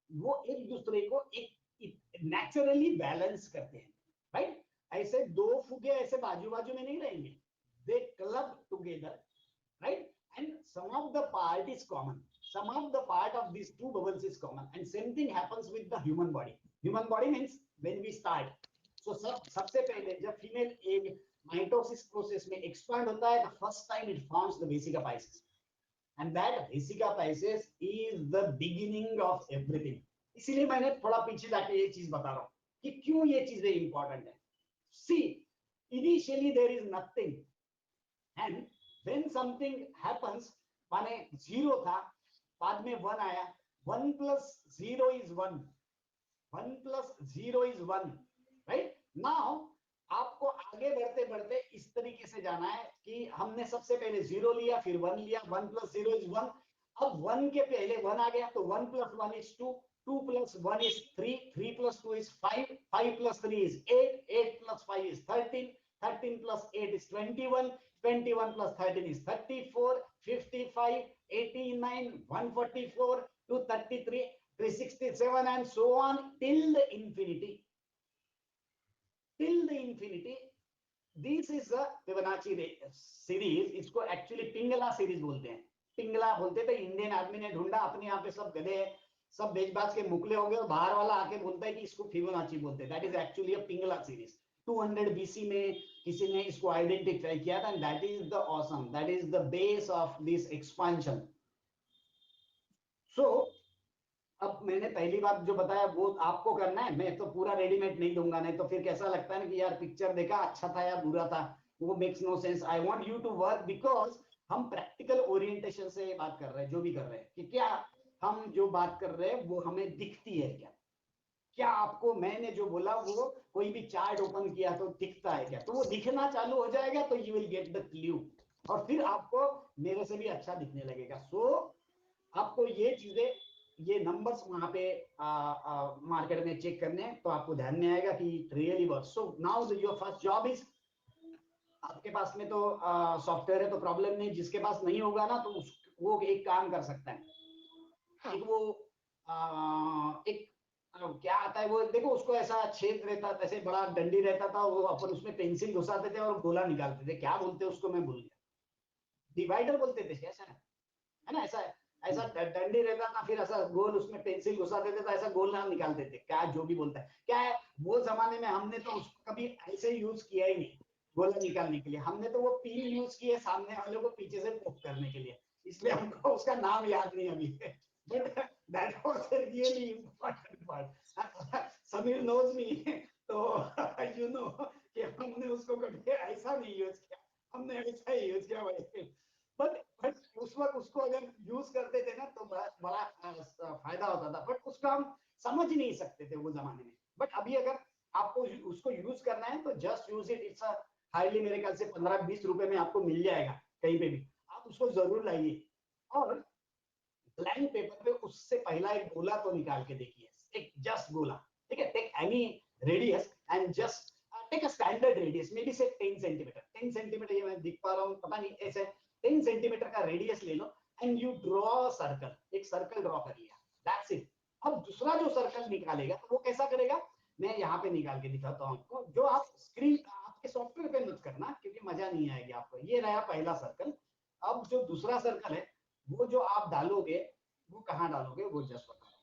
वो एक दूसरे को एक नेचुरली बैलेंस करते हैं, राइट? ऐसे दो फुगे ऐसे बाजू बाजू में नहीं रहेंगे. They club together, right? And some of the part is common. Some of the part of these two bubbles is common. And same thing happens with the human body. Human body means when we start. So सबसे पहले जब female egg mitosis process में expand होता है, the first time it forms the vesica piscis. And that vesica piscis is the beginning of everything. इसीलिए मैंने थोड़ा पीछे जाके ये चीज बता रहा हूँ कि क्यों ये चीजें important है. See, initially there is nothing. And when something happens, माने 0 था, बाद में 1 आया, 1 plus 0 is 1, 1 plus 0 is 1, right? Now आपको आगे बढ़ते बढ़ते इस तरीके से जाना है कि हमने सबसे पहले 0 लिया, फिर 1 लिया, 1 plus 0 is 1. अब 1 के पहले 1 आ गया तो 1 plus 1 is 2, 2 plus 1 is 3, 3 plus 2 is 5, 5 plus 3 is 8, 8 plus 5 is 13, 13 plus 8 is 21, 21 plus 13 is 34, 55, 89, 144, 233, 367 and so on till the infinity. Till the infinity. This is a Fibonacci series. इसको actually पिंगला series बोलते हैं. पिंगला बोलते थे, इंडियन आदमी ने ढूंढा, अपने यहाँ पे सब गधे सब बेचबाज के मुकले होंगे और बाहर वाला आके बोलता है कि इसको फिबोनाची बोलते हैं. That is actually a Pingala series. 200 BC में किसी ने इसको आइडेंटिफाई किया था. And that is the awesome. That is the base of this expansion. So अब मैंने पहली बात जो बताया वो आपको करना है. मैं तो पूरा रेडीमेड नहीं दूंगा, नहीं तो फिर कैसा लगता है ना कि यार पिक्चर देखा अच्छा था या बुरा था, वो makes no sense. I want you to work because हम प्रैक्टिकल ओरिएंटेशन से बात कर रहे हैं, जो भी कर रहे हैं, कि क्या हम जो बात कर रहे हैं वो हमें दिखती है क्या. क्या आपको मैंने जो बोला वो कोई भी चार्ट ओपन किया तो दिखता है क्या? तो वो दिखना चालू हो जाएगा तो you will get the clue और फिर आपको मेरे से भी अच्छा दिखने लगेगा. सो आपको ये चीजें, ये नंबर्स वहां पे मार्केट में चेक करने हैं तो आपको ध्यान में आएगा कि really work. So now your first job is, आपके पास में तो सॉफ्टवेयर है तो प्रॉब्लम नहीं, जिसके पास नहीं होगा ना तो वो एक काम कर सकता है. एक वो एक क्या आता है वो, देखो उसको ऐसा छेद रहता, ऐसे बड़ा डंडी रहता था, वो अपन उसमें पेंसिल घुसाते थे और गोला निकालते थे. क्या बोलते हैं उसको, मैं भूल गया. डिवाइडर बोलते थे ऐसा है ना. ऐसा डंडी रहता था, फिर ऐसा गोल उसमें पेंसिल घुसाते थे तो ऐसा गोल नाम निकालते थे. क्या जो भी बोलता है, क्या है वो जमाने में हमने तो उसको कभी ऐसे यूज किया ही नहीं गोला निकालने के लिए. हमने तो वो पीन यूज किए सामने वाले को पीछे से पोक करने के लिए, इसलिए हमको उसका नाम याद नहीं अभी. But that was a really important part. Samir knows me, तो you know कि हमने उसको कभी ऐसा नहीं यूज किया, हमने ऐसा ही यूज किया भाई. बट उस वक्त उसको अगर यूज करते थे ना तो बड़ा फायदा होता था. बट उसको हम समझ ही नहीं सकते थे वो जमाने में. बट अभी अगर आपको उसको यूज करना है तो just use it. It's highly, मेरे ख्याल से 15-20 रुपए में आपको मिल जाएगा कहीं पे भी. आप उसको जरूर लाइए और ब्लैंक पेपर पे उससे पहला एक गोला तो निकाल के देखिए, एक जस्ट गोला. ठीक है, take any radius and just take a standard radius, maybe say 10 centimetre. 10 centimetre ये मैं दिख पा रहा हूँ पता नहीं, ऐसे 10 सेंटीमीटर का रेडियस ले लो एंड यू ड्रॉ सर्कल. एक सर्कल ड्रॉ कर लिया, दैट्स इट. अब दूसरा जो सर्कल निकालेगा तो वो कैसा करेगा, मैं यहाँ पे निकाल के दिखाता हूँ आपको. जो आप स्क्रीन आपके सॉफ्टवेयर पे मत करना क्योंकि मजा नहीं आएगी आपको. ये रहा पहला सर्कल. अब जो दूसरा सर्कल है वो जो आप डालोगे वो कहाँ डालोगे वो जस्ट बता रहा हूं.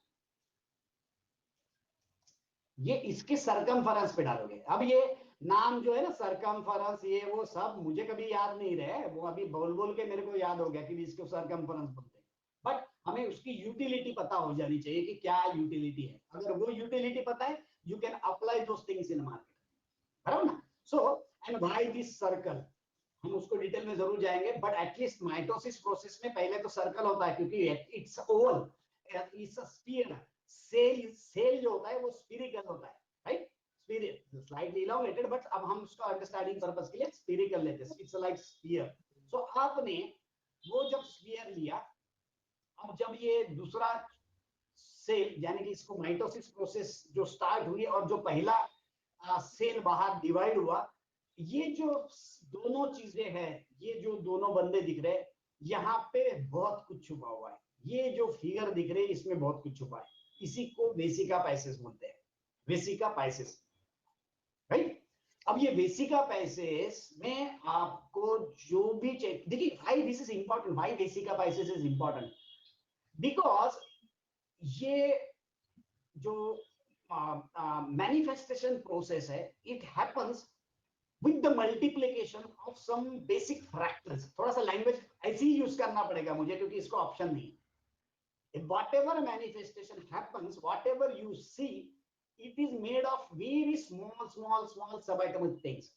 ये इसके सरकमफेरेंस पे डालोगे. अब ये नाम जो है ना सरकमफेरेंस, ये वो सब मुझे कभी याद नहीं रहे, वो अभी बोल बोल के मेरे को याद हो गया कि इसको सरकमफेरेंस बोलते हैं. बट हमें उसकी यूटिलिटी पता हो जानी चाहिए कि क्या यूटिलिटी है। अगर वो यूटिलिटी पता है, you can apply those things in market, बराबर ना। So and why this circle, हम उसको डिटेल में जरूर जाएंगे, बट एटलीस्ट माइटोसिस प्रोसेस में पहले तो सर्कल होता है, क्योंकि it's oval, it's a sphere. Cell जो होता है वो स्फीरिकल होता है, राइट, स्लाइटली इलॉन्गेटेड, बट अब हम उसको अंडरस्टैंडिंग पर्पस के लिए स्फीरिकल लेते हैं, इट्स लाइक स्फीयर। सो आपने वो जब स्फीयर लिया, अब जब ये दूसरा सेल यानी कि इसको माइटोसिस प्रोसेस जो स्टार्ट हुई और जो पहला सेल बाहर डिवाइड हुआ, ये जो दोनों चीजें हैं, ये जो दोनों बंदे दिख रहे हैं, यहाँ पे बहुत कुछ छुपा हुआ है। ये जो फिगर दिख रहे हैं इसमें बहुत कुछ छुपा है, इसी को वेसिका पैसेस बोलते हैं, वेसिका पैसेस, राइट। अब ये वेसिका पैसेस में आपको जो भी देखिए, why this is important, why vesica piscis is important, because ये जो मैनिफेस्टेशन प्रोसेस है, it happens with the multiplication of some basic fractals। थोड़ा सा लैंग्वेज ऐसे ही यूज करना पड़ेगा मुझे, क्योंकि इसको ऑप्शन नहीं है। whatever manifestation happens, whatever you see, it is made of very small subatomic things,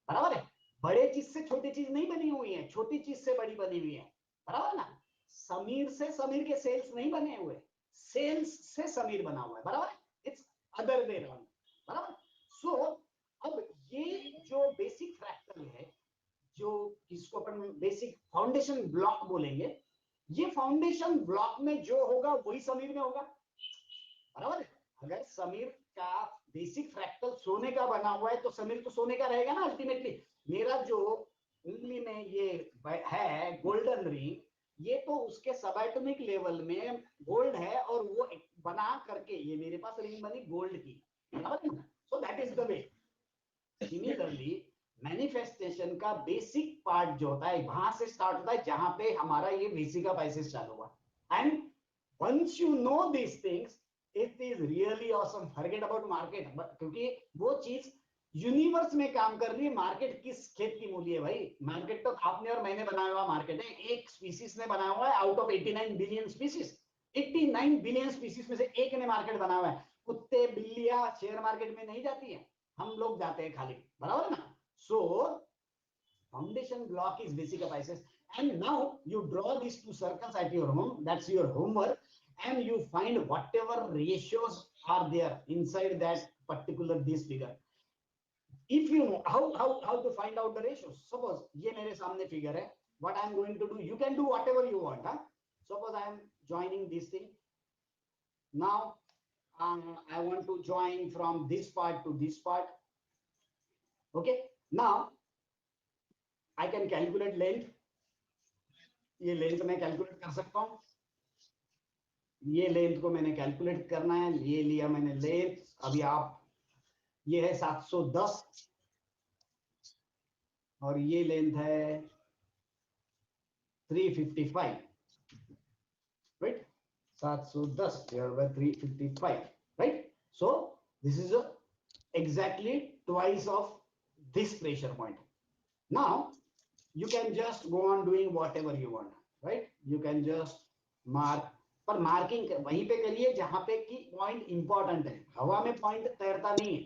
बराबर है। बड़े चीज से छोटी चीज नहीं बनी हुई है, छोटी चीज से बड़ी बनी हुई है, बराबर ना। समीर से समीर के सेल्स नहीं बने हुए, सेल्स से समीर बना हुआ है, बराबर है। इट्स अदर वे राउंड, बराबर। सो अब ये जो बेसिक फ्रैक्टल है, जो इसको अपन बेसिक फाउंडेशन ब्लॉक बोलेंगे, ये फाउंडेशन ब्लॉक में जो होगा वही समीर में होगा, बराबर है। अगर समीर का बेसिक फ्रैक्टल सोने का बना हुआ है तो समीर तो सोने का रहेगा ना अल्टीमेटली। मेरा जो उंगली में ये है गोल्डन रिंग, ये तो उसके सबएटॉमिक लेवल में गोल्ड है, और वो बना करके ये मेरे पास रिंग बनी गोल्ड की, बराबर है। So that is the way. Similarly manifestation का बेसिक पार्ट जो होता है वहां से स्टार्ट होता है, जहां पे हमारा ये वेसिका पैसेस चालू हुआ। And once you know this things, it is really awesome. Forget about market, क्योंकि वो चीज यूनिवर्स में काम कर रही है। मार्केट किस खेत की मूली है भाई? मार्केट तो आपने और मैंने बनाया हुआ मार्केट है, एक स्पीसीज ने बनाया हुआ है out of 89 billion species. 89 billion species में से एक ने मार्केट बनाया हुआ है। कुत्ते बिल्लियां शेयर मार्केट में नहीं जाती है, हम लोग जाते हैं खाली, बराबर ना। So foundation block is vesica piscis, and now you draw this two circles at your home, that's your homework, and you find whatever ratios are there inside that particular this figure. If you know how to find out the ratios, suppose ये मेरे सामने figure है, what I am going to do, you can do whatever you want, huh? Suppose I am joining this thing now. I want to join from this part to this part. Okay, now I can calculate length. ये length मैं calculate कर सकता हूँ, ये length को मैंने calculate करना है, ये लिया मैंने लेंथ। अभी आप, ये है 710 और ये लेंथ है 355, right. 710 divided by 355, right? So this is exactly twice of this pressure point. Now you can just go on doing whatever you want, right? You can just mark, पर मार्किंग वहीं पे करिए जहां पे कि पॉइंट इंपॉर्टेंट है। हवा में पॉइंट तैरता नहीं है,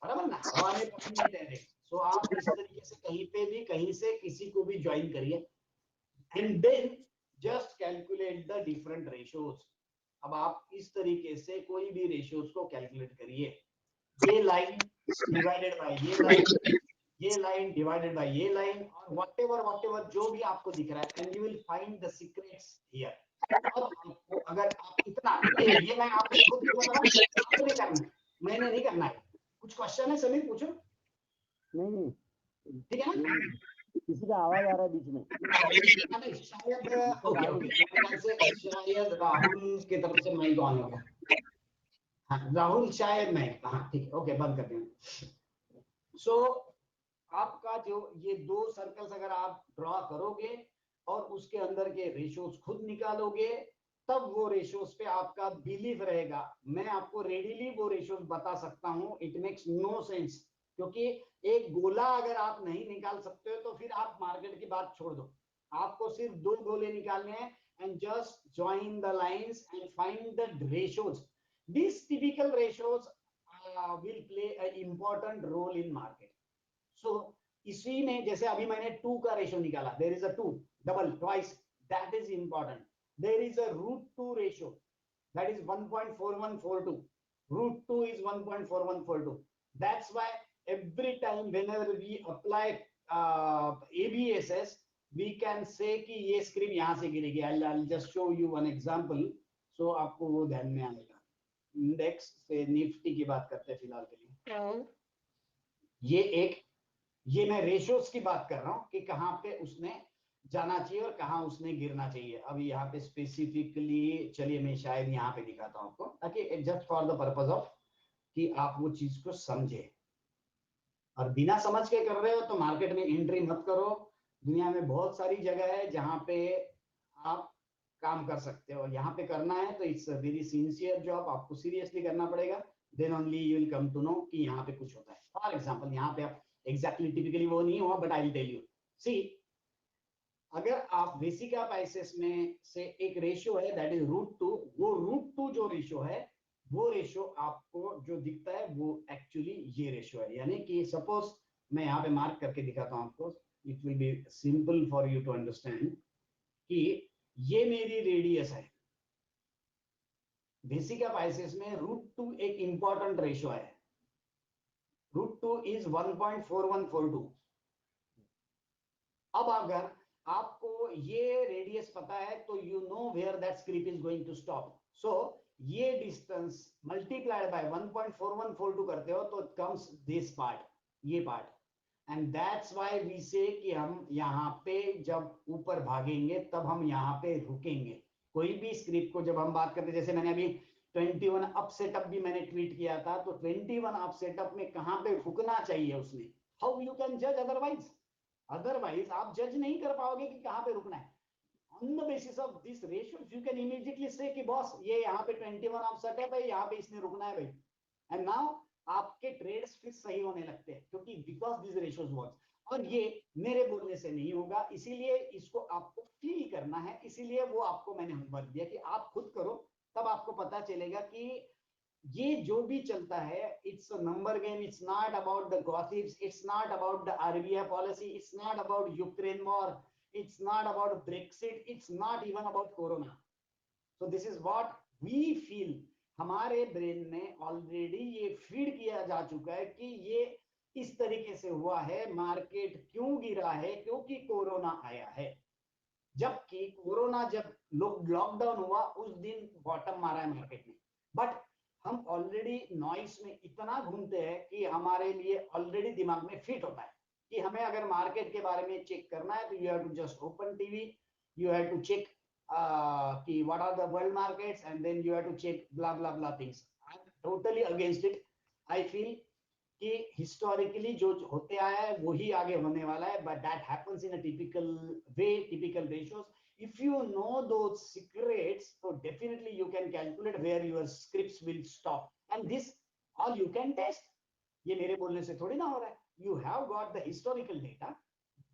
बराबर ना, हवा में पॉइंट नहीं तैरे। सो आप इस तरीके से कहीं पे भी कहीं से किसी को भी ज्वाइन करिए, and then just calculate the different ratios. अब आप इस तरीके से कोई भी रेशियोज को कैलकुलेट करिए। ये लाइन डिवाइडेड बाय ये लाइन, ये लाइन डिवाइडेड बाय ये लाइन, और व्हाटएवर जो भी आपको दिख रहा है, and you will find the secrets here. और आपको अगर आप इतना, ये मैं आपको खुद बोल रहा हूं, आपको नहीं करना, मैंने नहीं करना है। कुछ क्वेश्चन है समीर, पूछो। नहीं, ठीक है ना? किसी का आवाज आ रहा है बीच में। शायद ओके, शायद राहुल की तरफ से माइक ऑन होगा। हाँ राहुल, शायद माइक, हाँ ठीक है, ओके बंद कर दिया। सो आपका जो ये दो सर्कल्स अगर आप ड्रॉ करोगे और उसके अंदर के रेशियोज खुद निकालोगे, तब वो रेशियोज पे आपका बिलीव रहेगा। मैं आपको रेडीली वो रेशियोज बता सकता हूँ, इट मेक्स नो सेंस, क्योंकि एक गोला अगर आप नहीं निकाल सकते हो तो फिर आप मार्केट की बात छोड़ दो। आपको सिर्फ 2 गोले निकालने हैं, and just join the lines and find the ratios. These typical ratios will play an important role in market. So इसी में जैसे अभी मैंने 2 का रेशियो निकाला, there is a 2 double twice, that is important. There is a √2 ratio, that is 1.4142. √2 is 1.4142. That's why every time whenever we apply ABSS, we can say कि ये screen यहाँ से गिरेगी. I'll just show you one example, so आपको वो ध्यान में आएगा. इंडेक्स से निफ्टी की बात करते हैं फिलहाल के लिए. ये मैं रेशियोज की बात कर रहा हूँ कि कहाँ पे उसने जाना चाहिए और कहाँ उसने गिरना चाहिए. अभी यहाँ पे स्पेसिफिकली चलिए मैं शायद यहाँ पे दिखाता हूँ आपको, ताकि just for the purpose of कि आप वो चीज को समझे. और बिना समझ के कर रहे हो तो मार्केट में एंट्री मत करो. दुनिया में बहुत सारी जगह है जहाँ पे आप काम कर सकते हो. यहाँ पे करना है तो it's a very sincere job, आपको सीरियसली करना पड़ेगा. Then only you will come to know कि यहाँ पे कुछ होता है. फॉर एग्जाम्पल यहाँ पे आप एग्जैक्टली टिपिकली वो नहीं हुआ, but I will tell you. See, अगर आप बेसिक ऑफ आईसीएस में से एक रेशियो है दैट इज √2, वो √2 जो रेशियो है वो रेशियो आपको जो दिखता है वो एक्चुअली ये रेशियो है. यानी कि सपोज मैं यहाँ पे मार्क करके दिखाता हूँ आपको, it will be simple for you to understand कि ये मेरी रेडियस है. बेसिक ऑफ आईसीएस में √2 एक इंपॉर्टेंट रेशियो है. √2 इज 1.4142. अब अगर आपको ये रेडियस पता है तो you know where that scrip is going to stop. So ये डिस्टेंस मल्टीप्लाइड बाय 1.4142 करते हो तो इट कम्स दिस पार्ट, ये part. And that's why we say कि हम यहाँ पे जब ऊपर भागेंगे तब हम यहाँ पे रुकेंगे. कोई भी स्क्रिप्ट को जब हम बात करते हैं, जैसे मैंने अभी 21 अप सेटअप भी मैंने ट्वीट किया था, तो 21 अप सेटअप में कहाँ पे रुकना चाहिए उसने. हाउ यू कैन जज अदरवाइज आप जज नहीं कर पाओगे कि कहाँ पे रुकना है. On the basis of this ratios you can immediately से कि बॉस ये यहाँ पे 21 अप सेटअप है, यहाँ पे इसने रुकना है भाई. एंड नाउ आपके ट्रेड्स फिर सही होने लगते हैं क्योंकि बिकॉज दिस रेशियोज वर्क्स. और ये मेरे बोलने से नहीं होगा, इसीलिए इसको आपको फील करना है. इसीलिए वो आपको मैंने होमवर्क दिया कि आप खुद करो, तब आपको पता चलेगा कि ये जो भी चलता है it's a number game. It's not about the gossips, it's not about the RBI policy, it's not about Ukraine war, it's not about Brexit, it's not even about corona. So this is what we feel. हमारे brain में already ये feed किया जा चुका है कि ये इस तरीके से हुआ है. मार्केट क्यों गिरा है? क्योंकि कोरोना आया है. जबकि कोरोना जब लॉकडाउन हुआ उस दिन बॉटम मारा है मार्केट ने. बट हम ऑलरेडी नॉइस में इतना घूमते हैं कि हमारे लिए ऑलरेडी दिमाग में फिट होता है कि हमें अगर मार्केट के बारे में चेक करना है तो you have to just open TV, you have to check कि what are the world markets, and then you have to check blah blah blah things. I'm totally against it. I feel कि historically जो होते आया है वही आगे होने वाला है, but that happens in a typical way, typical ratios. If you know those secrets, so definitely you can calculate where your scripts will stop. And this all you can test. ये मेरे बोलने से थोड़ी ना हो रहा है. You have got the historical data.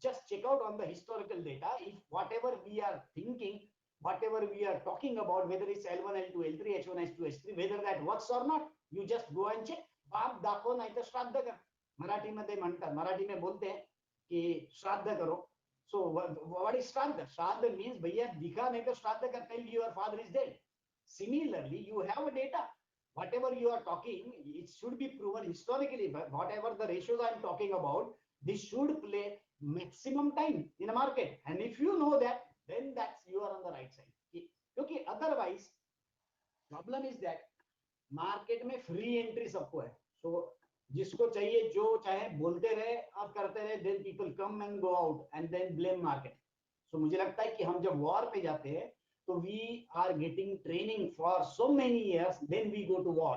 Just check out on the historical data if whatever we are thinking, whatever we are talking about, whether it's L1, L2, L3, H1, H2, H3, whether that works or not, you just go and check. बाप दाखव नाही तर श्राद्ध कर. मराठीमध्ये म्हणतात, मराठी में बोलते हैं कि श्राद्ध करो. So what is श्राद्ध? श्राद्ध means भैया दिखा नहीं तो श्राद्ध कर, tell your father is dead. Similarly, you have a data. Whatever you are talking, it should be proven historically. But whatever the ratios I am talking about, this should play maximum time in a market. And if you know that, then that's you are on the right side. क्योंकि otherwise, problem is that market में free entry सबको है. सो जिसको चाहिए जो चाहे बोलते रहे और करते रहे, then people come and go out and then blame market. So मुझे लगता है कि हम जब वॉर पे जाते हैं तो we are getting training for so many years, then we go to war.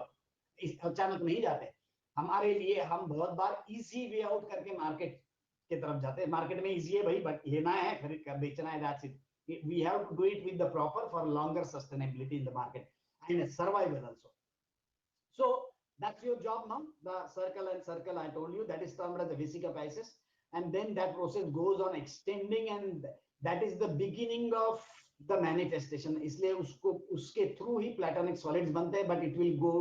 अचानक नहीं जाते. हमारे लिए हम बहुत बार इजी वे आउट करके मार्केट की तरफ जाते हैं. मार्केट में इजी है भाई, बट लेना है फिर बेचना है, that's it. We have to do it with the proper for longer sustainability in the market and survival also. So that's your job now. The circle and circle I told you, that is termed as the basic prices, and then that process goes on extending, and that is the beginning of the manifestation, इसलिए उसको उसके through ही platonic solids बनते हैं, but it will go,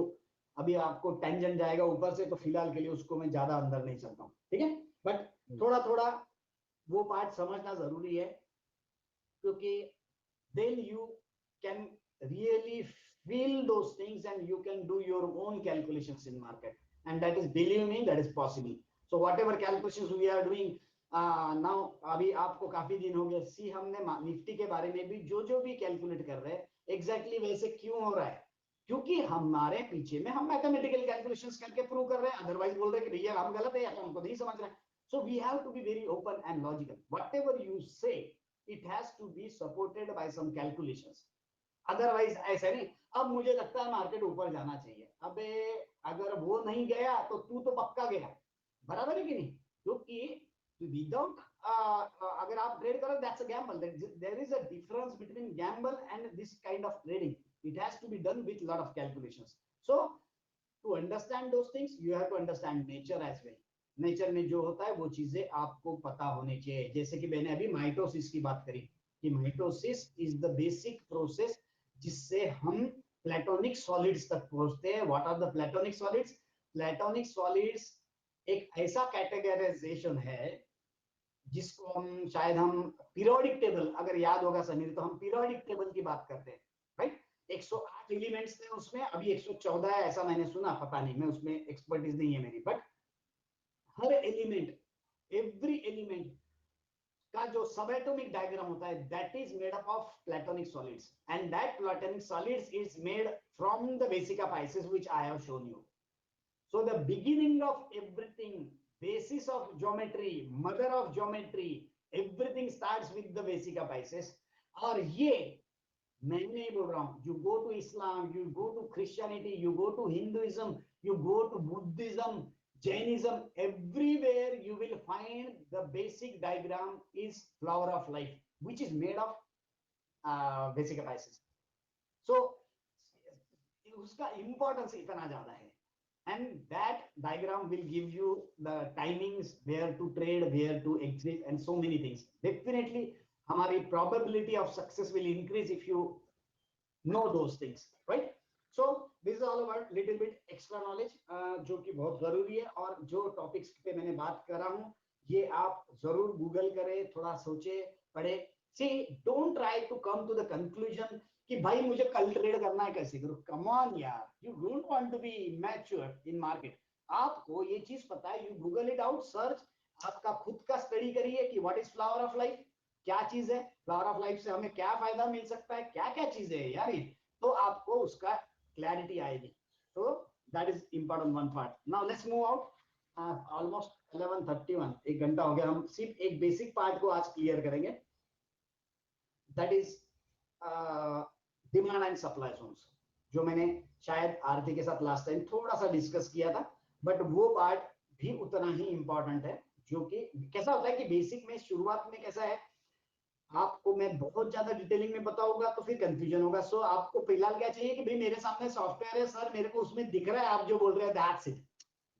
अभी आपको tangent जाएगा ऊपर से, तो फिलहाल के लिए उसको मैं ज्यादा अंदर नहीं चलता हूँ, ठीक है। बट थोड़ा थोड़ा वो पार्ट समझना जरूरी है, क्योंकि then you can really feel those things and you can do your own calculations in market, and that is, believe me, that is possible. So whatever calculations we are doing now, अभी आपको काफी दिन हो गए, सी हमने Nifty के बारे में भी जो भी कैलकुलेट कर रहे हैं एग्जैक्टली वैसे क्यों हो रहा है, क्योंकि हमारे पीछे में हम मैथमेटिकल कैलकुलेशंस करके प्रूव कर रहे हैं, अदरवाइज बोल रहे हैं कि भैया हम गलत है या तो हमको नहीं समझ रहे हैं। So we have to be very open and logical, whatever you say it has to be supported by some calculations, otherwise ऐसे नहीं। अब मुझे लगता है मार्केट ऊपर जाना चाहिए, अबे अगर वो नहीं गया तो तू तो पक्का गया, बराबर है कि नहीं, क्योंकि विदाउट अगर आप ट्रेड करो that's a gamble, there is a difference between gamble and this kind of trading, it has to be done with lot of calculations. So to understand those things you have to understand nature as well, nature में जो होता है वो चीजें आपको पता होनी चाहिए। जैसे कि मैंने अभी माइटोसिस की बात करी कि mitosis is the basic process जिससे हम प्लेटोनिक सॉलिड्स तक पहुंचते हैं। What are the platonic solids? Platonic solids एक ऐसा कैटेगराइजेशन है जिसको हम शायद हम पीरियोडिक टेबल, अगर याद होगा समीर, तो हम पीरियोडिक टेबल की बात करते हैं, राइट। 108 एलिमेंट्स थे उसमें, अभी 114 है ऐसा मैंने सुना, पता नहीं, मैं उसमें एक्सपर्टीज नहीं है मेरी, but her element, every element का जो सब एटॉमिक डायग्राम होता है that is made up of platonic solids, and that platonic solids is made from the basic of ISIS which I have shown you. So the beginning of everything, basis of geometry, mother of geometry, everything starts with the basic of ISIS। और ये मैं नहीं बोल रहा हूं, you go to Islam, you go to Christianity, you go to Hinduism, you go to Buddhism, Jainism, everywhere you will find the basic diagram is flower of life, which is made of basic of ISIS। So उसका importance इतना ज्यादा है, and that diagram will give you the timings, where to trade, where to exit, and so many things। Definitely हमारी probability of success will increase if you know those things, right? So this is all about little bit extra knowledge जो कि बहुत जरूरी है, और जो topics पे मैंने बात कर रहा हूँ ये आप जरूर गूगल करें, थोड़ा सोचे पढ़े। See, don't try to come to the conclusion कि भाई मुझे कल ट्रेड करना है, कैसे करूं? कम ऑन यार, you don't want to be mature in market. आपको ये चीज पता है, you Google it out, search, आपका खुद का स्टडी करिए कि what is flower of life, क्या चीज है, फ्लावर ऑफ लाइफ से हमें क्या फायदा मिल सकता है, क्या क्या चीजें है यार ये, तो आपको उसका क्लैरिटी आएगी। तो that is important one part. Now let's move out, almost 11:31, 1 घंटा हो गया। हम सिर्फ एक बेसिक पार्ट को आज क्लियर करेंगे, that is demand and supply zones, जो मैंने शायद आरती के साथ लास्ट टाइम थोड़ा सा डिस्कस किया था, बट वो पार्ट भी उतना ही इंपॉर्टेंट है। जो कि कैसा होता है कि बेसिक में शुरुआत में कैसा है, आपको मैं बहुत ज्यादा डिटेलिंग में बताऊंगा तो फिर कंफ्यूजन होगा। सो आपको फिलहाल क्या चाहिए कि भाई मेरे सामने सॉफ्टवेयर है सर, मेरे को उसमें दिख रहा है आप जो बोल रहे हैं, दैट्स इट,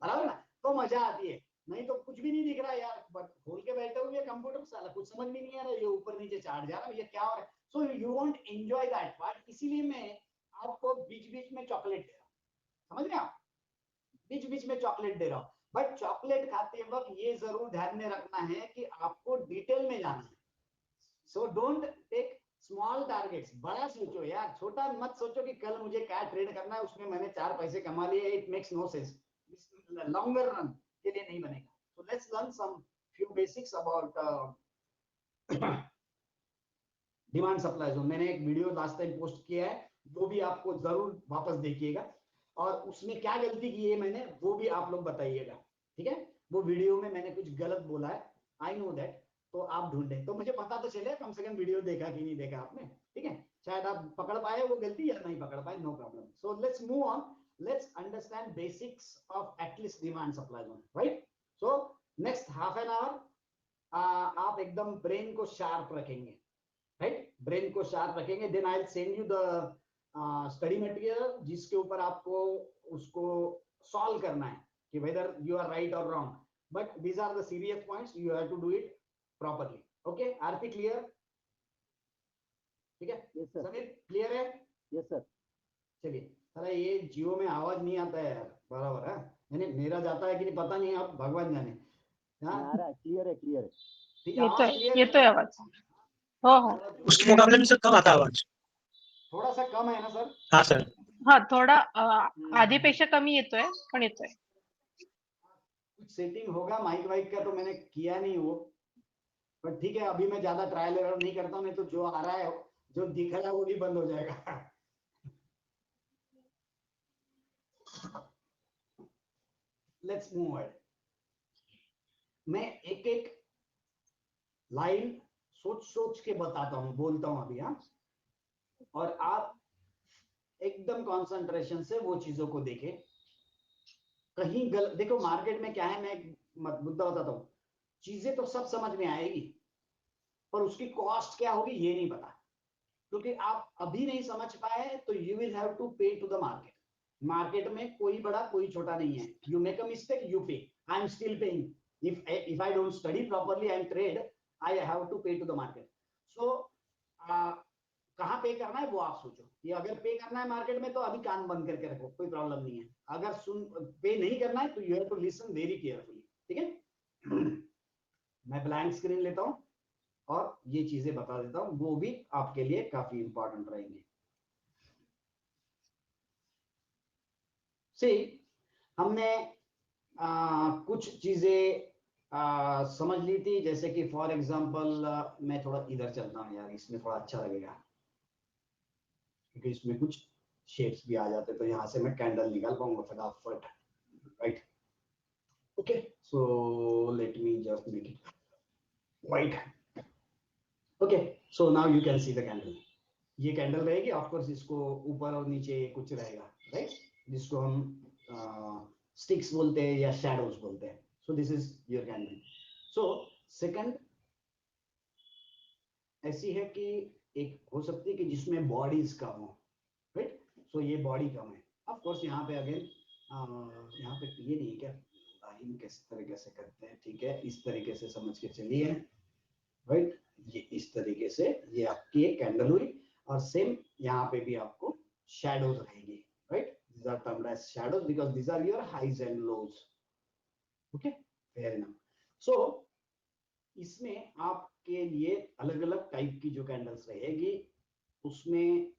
बराबर ना, तो मजा आती है। नहीं तो कुछ भी नहीं दिख रहा यार, खोल के बैठे हुए कंप्यूटर, साला कुछ समझ में नहीं आ रहा, ये ऊपर नीचे चार्ट जा रहा है, ये क्या हो रहा है। So you won't enjoy that part, इसीलिए मैं आपको बीच बीच में चॉकलेट दे रहा हूँ, समझ रहे आप, बीच बीच में चॉकलेट दे रहा हूँ। बट चॉकलेट खाते वक्त ये जरूर ध्यान में रखना है कि आपको डिटेल में जाना है। So don't take small targets, बड़ा सोचो यार, छोटा मत सोचो कि कल मुझे क्या ट्रेड करना है, उसमें मैंने 4 पैसे कमा लिए, it makes no sense, longer run के लिए नहीं बनेगा। So let's learn some few basics about demand supply zone. मैंने एक वीडियो लास्ट टाइम पोस्ट किया है, वो भी आपको जरूर वापस देखिएगा, और उसमें क्या गलती की है मैंने वो भी आप लोग बताइएगा, ठीक है। वो वीडियो में मैंने कुछ गलत बोला है, आई नो दैट, तो आप ढूंढें तो मुझे पता तो चले कम से कम वीडियो देखा कि नहीं देखा आपने, ठीक है। शायद आप पकड़ पाए वो गलती या नहीं पकड़ पाए, no problem. So let's move on, let's understand basics of at least demand supply zone, right. So next half an hour आप एकदम ब्रेन को शार्प रखेंगे, राइट, ब्रेन को शार्प रखेंगे। Then I will send you the study material जिसके ऊपर आपको उसको सॉल्व करना है कि वेदर यू आर राइट और wrong, but these are the serious points, you have to do it properly, okay? Aarti, clear? ठीक है यस सर, समीर, क्लियर है? Yes sir. चलिए अरे ये जियो में आवाज नहीं आता है यार बराबर है, यानी मेरा जाता है कि नहीं पता नहीं, अब भगवान जाने। हाँ आ रहा है, क्लियर है, क्लियर है। ठीक, ये तो आवाज है, क्लियर ये है तो है ना? आवाज। हो हो। थोड़ा जोर उसके से- मुकाबले में सर कम आता है आवाज। थोड़ा सा कम है ना सर? हाँ सर। हा थोडा आधीपेक्षा कमी येतोय पण येतोय. कुछ सेटिंग होगा माइक वाइक का, तो मैंने किया नहीं वो, पर ठीक है अभी मैं ज्यादा ट्रायल एरर नहीं करता हूँ, नहीं तो जो आ रहा है जो दिख रहा है वो भी बंद हो जाएगा। Let's move on. मैं एक एक लाइन सोच सोच के बताता हूँ, बोलता हूँ अभी, हाँ, और आप एकदम कंसंट्रेशन से वो चीजों को देखें। कहीं देखो मार्केट में क्या है, मैं एक मुद्दा बताता हूँ, चीजें तो सब समझ में आएगी पर उसकी कॉस्ट क्या होगी ये नहीं पता, क्योंकि आप अभी नहीं समझ पाए तो you will have to pay to the market. Market में कोई बड़ा कोई छोटा नहीं है, you make a mistake you pay, I am still paying, if I don't study properly I am trade, I have to pay to the market. So कहाँ पे करना है वो आप सोचो, ये अगर पे करना है मार्केट में तो अभी कान बंद करके रखो, कोई प्रॉब्लम नहीं है। अगर पे नहीं करना है तो you have to listen very carefully, ठीक है। मैं ब्लैंक स्क्रीन लेता हूं और ये चीजें बता देता हूं, वो भी आपके लिए काफी इंपॉर्टेंट रहेंगे। से हमने कुछ चीजें समझ ली थी, जैसे कि फॉर एग्जांपल मैं थोड़ा इधर चलता हूँ यार, इसमें थोड़ा अच्छा लगेगा क्योंकि इसमें कुछ शेप्स भी आ जाते, तो यहाँ से मैं कैंडल निकाल पाऊंगा फटाफट, right? Okay so let me just make it white. Okay so now you can see the candle, ये कैंडल रहेगी, ऑफ कोर्स इसको ऊपर और नीचे कुछ रहेगा, राइट, जिसको हम स्टिक्स बोलते हैं या शैडोज बोलते हैं। सो this is your candle. So second ऐसी है कि एक हो सकती है कि जिसमें बॉडीज कम हो, राइट? सो ये बॉडी कम है, ऑफ कोर्स यहाँ पे अगेन यहाँ पे ये नहीं है क्या, लाइन किस तरीके से करते हैं, ठीक है, इस तरीके से समझ के चलिए, राइट? ये इस तरीके से ये आपकी एक कैंडल हुई, और सेम यहाँ पे भी आपको शैडोज रहेगी, right? These are termed as shadows because these are your highs and lows. Okay, fair enough. So इसमें आपके लिए अलग अलग टाइप की जो कैंडल्स रहेगी, उसमें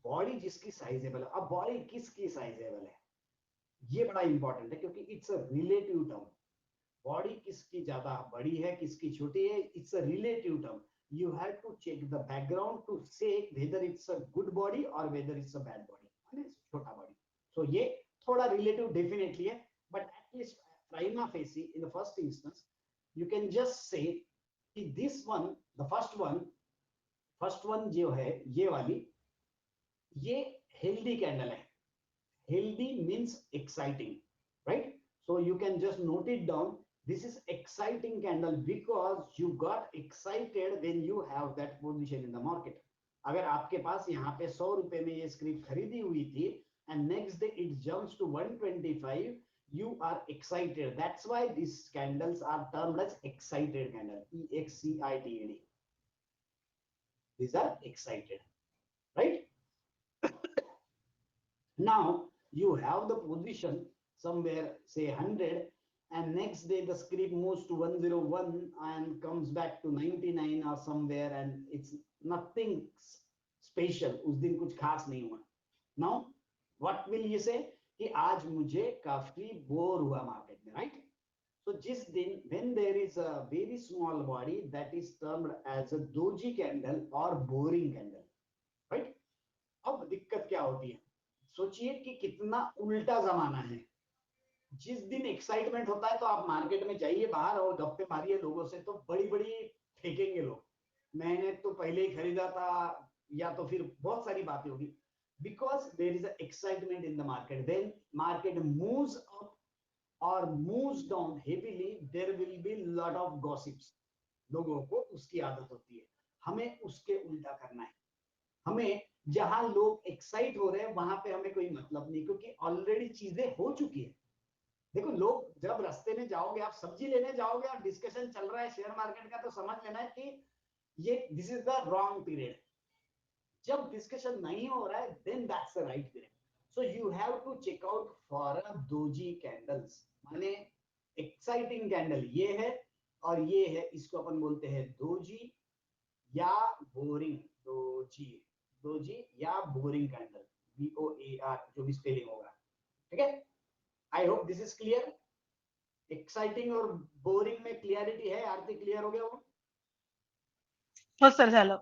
बॉडी जिसकी साइजेबल है, अब बॉडी किसकी साइजेबल है ये बड़ा इंपॉर्टेंट है, क्योंकि it's a relative term. Body किसकी ज्यादा बड़ी है किसकी छोटी है, it's a relative term. You have to check the background to say whether it's a good body or whether it's a bad body, माने छोटा body. So ये थोड़ा relative definitely है, but at least prima facie in the first instance you can just say कि this one, the first one जो है ये वाली, ये healthy candle है। Healthy means exciting, right? So you can just note it down. This is exciting candle because you got excited when you have that position in the market. अगर आपके पास यहाँ पे 100 रुपए में ये स्क्रिप्ट खरीदी हुई थी and next day it jumps to 125, you are excited. That's why these candles are termed as excited candle, EXCITED. These are excited, right? Now you have the position somewhere say 100, and next day the script moves to 101 and comes back to 99 or somewhere, and it's nothing special, उस दिन कुछ खास नहीं हुआ। Now what will you say कि आज मुझे काफी बोर हुआ मार्केट में, right? So जिस दिन when there is a very small body, that is termed as a doji candle or boring candle, right? अब दिक्कत क्या होती है, सोचिए कि कितना उल्टा जमाना है। जिस दिन एक्साइटमेंट होता है तो आप मार्केट में जाइए बाहर और गप्पे मारिए लोगों से, तो बड़ी बड़ी फेंकेंगे लोग, मैंने तो पहले ही खरीदा था, या तो फिर बहुत सारी बातें होगी, because there is excitement in the market. Then market moves up और moves down heavily, there will be lot of gossips. लोगों को उसकी आदत होती है, हमें उसके उल्टा करना है। हमें जहां लोग एक्साइट हो रहे हैं वहां पे हमें कोई मतलब नहीं, क्योंकि ऑलरेडी चीजें हो चुकी है। देखो लोग जब रास्ते में जाओगे, आप सब्जी लेने जाओगे और डिस्कशन चल रहा है शेयर मार्केट का, तो समझ लेना है कि ये this is the wrong period. जब डिस्कशन नहीं हो रहा है then that's the right period. So you have to check out for a doji candles. माने एक्साइटिंग कैंडल ये है और ये है, इसको अपन बोलते हैं दोजी या बोरिंग. दोजी या बोरिंग कैंडल, BOAR जो भी स्पेलिंग होगा. ठीक है, I hope this is clear. Exciting और बोरिंग में क्लियरिटी है? आरती क्लियर हो गया वो? हो सर झालं.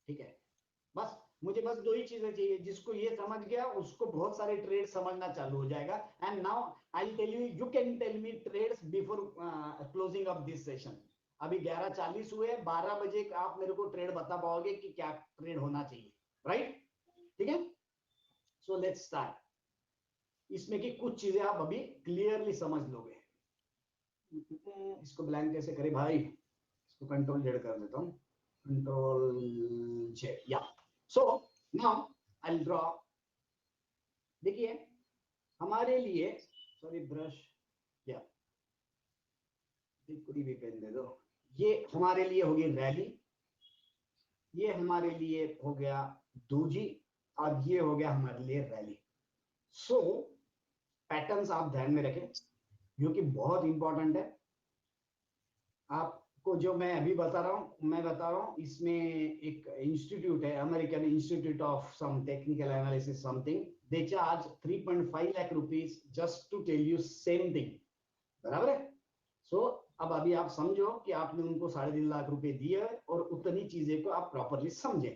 ठीक है, बस मुझे बस दो ही चीजें चाहिए. जिसको ये समझ गया उसको बहुत सारे ट्रेड समझना चालू हो जाएगा. And now I will tell you can tell me trades before closing off this session. अभी 11:40 हुए, 12 बजे आप मेरे को ट्रेड बता पाओगे कि क्या ट्रेड होना चाहिए. राइट? ठीक है, सो लेट्स स्टार्ट. इसमें की कुछ चीजें आप अभी क्लियरली समझ लोगे. इसको ब्लैंक कैसे करें भाई? इसको कंट्रोल जेड कर देता हूँ. Control Z. या so now I will draw. देखिए हमारे लिए, सॉरी ब्रश, या कोई भी पेन दे दो. ये हमारे लिए होगी रैली, ये हमारे लिए हो गया दोजी, और ये हो गया हमारे लिए रैली. सो पैटर्न्स आप ध्यान में रखें जो कि बहुत इंपॉर्टेंट है. आपको जो मैं अभी बता रहा हूँ, इसमें एक इंस्टीट्यूट है, American institute of some technical analysis something. They charge 3.5 lakh rupees just to tell you same thing. बराबर है? सो अब अभी आप समझो कि आपने उनको 3.5 लाख रुपए दिए और उतनी चीजें को आप प्रॉपरली समझे.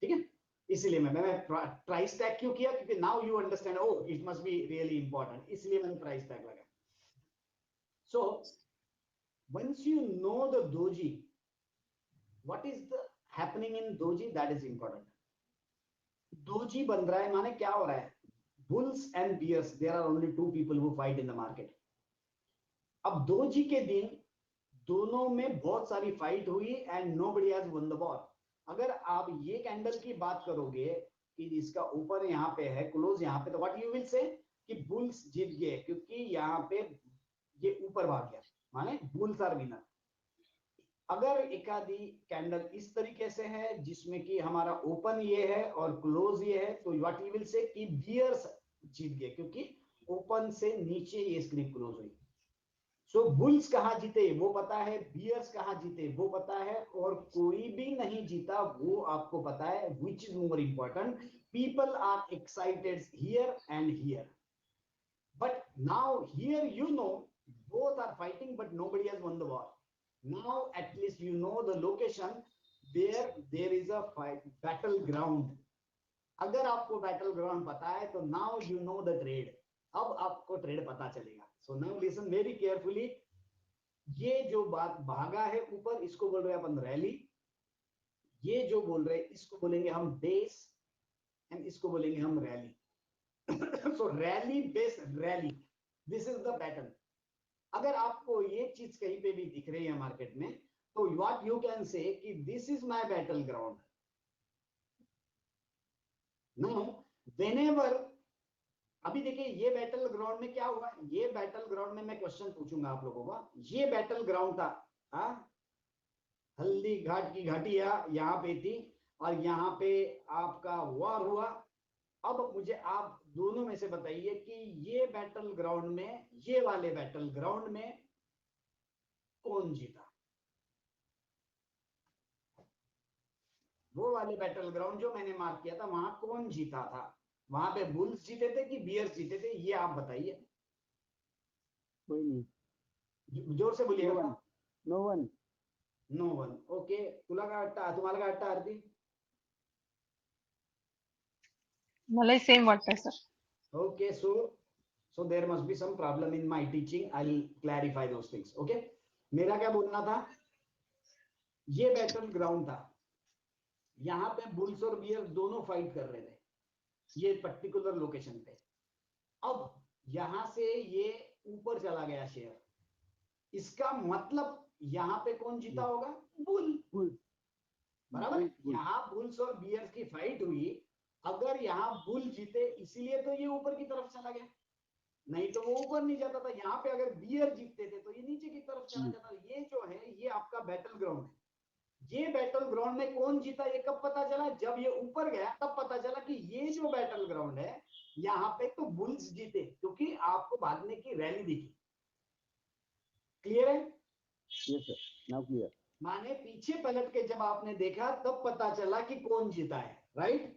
ठीक है, इसलिए मैंने प्राइस टैग क्यों किया, क्योंकि now you understand, oh it must be really important, इसलिए मैंने प्राइस टैग लगा. सो once you know the doji, what is the happening in doji, that is important. doji बन रहा है माने क्या हो रहा है? bulls and bears, there are only two people who fight in the market. अब दोजी के दिन दोनों में बहुत सारी फाइट हुई and nobody has won the war. अगर आप ये कैंडल की बात करोगे कि इसका ऊपर यहाँ पे है, क्लोज यहाँ पे, तो व्हाट यू विल से कि बुल्स जीत गए क्योंकि यहाँ पे ये ऊपर भाग गया, माने बुल्स आर विनर. अगर एकादी कैंडल इस तरीके से है जिसमें कि हमारा ओपन ये है और क्लोज ये है, तो व्हाट यू विल से कि बियर्स जीत गए क्योंकि ओपन से नीचे ये स्क्रीन क्लोज हुई. सो बुल्स कहाँ जीते वो पता है, बियर्स कहाँ जीते वो पता है, और कोई भी नहीं जीता वो आपको पता है. Which is more important, people are excited here and here. But now here you know both are fighting but nobody has won the war. Now at least you know the location where there is a fight, battleground. अगर आपको battleground पता है तो now you know the trade. अब आपको trade पता चलेगा. So now listen very carefully. ये जो बात भागा है ऊपर, इसको बोल रहे हैं अपन रैली. ये जो बोल रहे हैं इसको बोलेंगे हम बेस, एंड इसको बोलेंगे हम rally. So rally base rally, this is the pattern. अगर आपको ये चीज कहीं पे भी दिख रही है मार्केट में, तो व्हाट यू कैन से कि this is my battle ground. Now whenever, अभी देखिए ये बैटल ग्राउंड में क्या हुआ, ये बैटल ग्राउंड में मैं क्वेश्चन पूछूंगा आप लोगों का. ये बैटल ग्राउंड था, हल्दी घाट की घाटियां यहाँ पे थी और यहाँ पे आपका वॉर हुआ. अब मुझे आप दोनों में से बताइए कि ये बैटल ग्राउंड में, ये वाले बैटल ग्राउंड में कौन जीता? वो वाले बैटल ग्राउंड जो मैंने मार्क किया था वहां कौन जीता था? वहां पे बुल्स जीते थे कि बियर्स जीते थे? ये आप बताइए. कोई नहीं. जोर से बोलिएगा. No one. No one. Okay, तुला काय वाटतं, तुम्हाला काय वाटतं आरती? मलाही सेम वाटतंय sir. Okay, so there must be some problem in my teaching. I'll clarify those things. Okay, मेरा क्या बोलना था, ये बैटल ग्राउंड था, यहाँ पे बुल्स और बियर्स दोनों फाइट कर रहे थे ये पर्टिकुलर लोकेशन पे. अब यहां से ये ऊपर चला गया शेयर, इसका मतलब यहाँ पे कौन जीता होगा? बुल. बराबर. यहाँ बुल्स और बियर्स की फाइट हुई. अगर यहाँ बुल जीते इसलिए तो ये ऊपर की तरफ चला गया, नहीं तो वो ऊपर नहीं जाता था. यहाँ पे अगर बियर जीतते थे तो ये नीचे की तरफ चला जाता. ये जो है ये आपका बैटल ग्राउंड है. ये बैटल ग्राउंड में कौन जीता ये कब पता चला? जब ये ऊपर गया तब पता चला कि ये जो बैटल ग्राउंड है यहाँ पे तो बुल्स जीते, क्योंकि आपको बाद में की रैली दिखी। क्लियर है? Yes sir, now clear. माने पीछे पलट के जब आपने देखा तब पता चला कि कौन जीता है, राइट?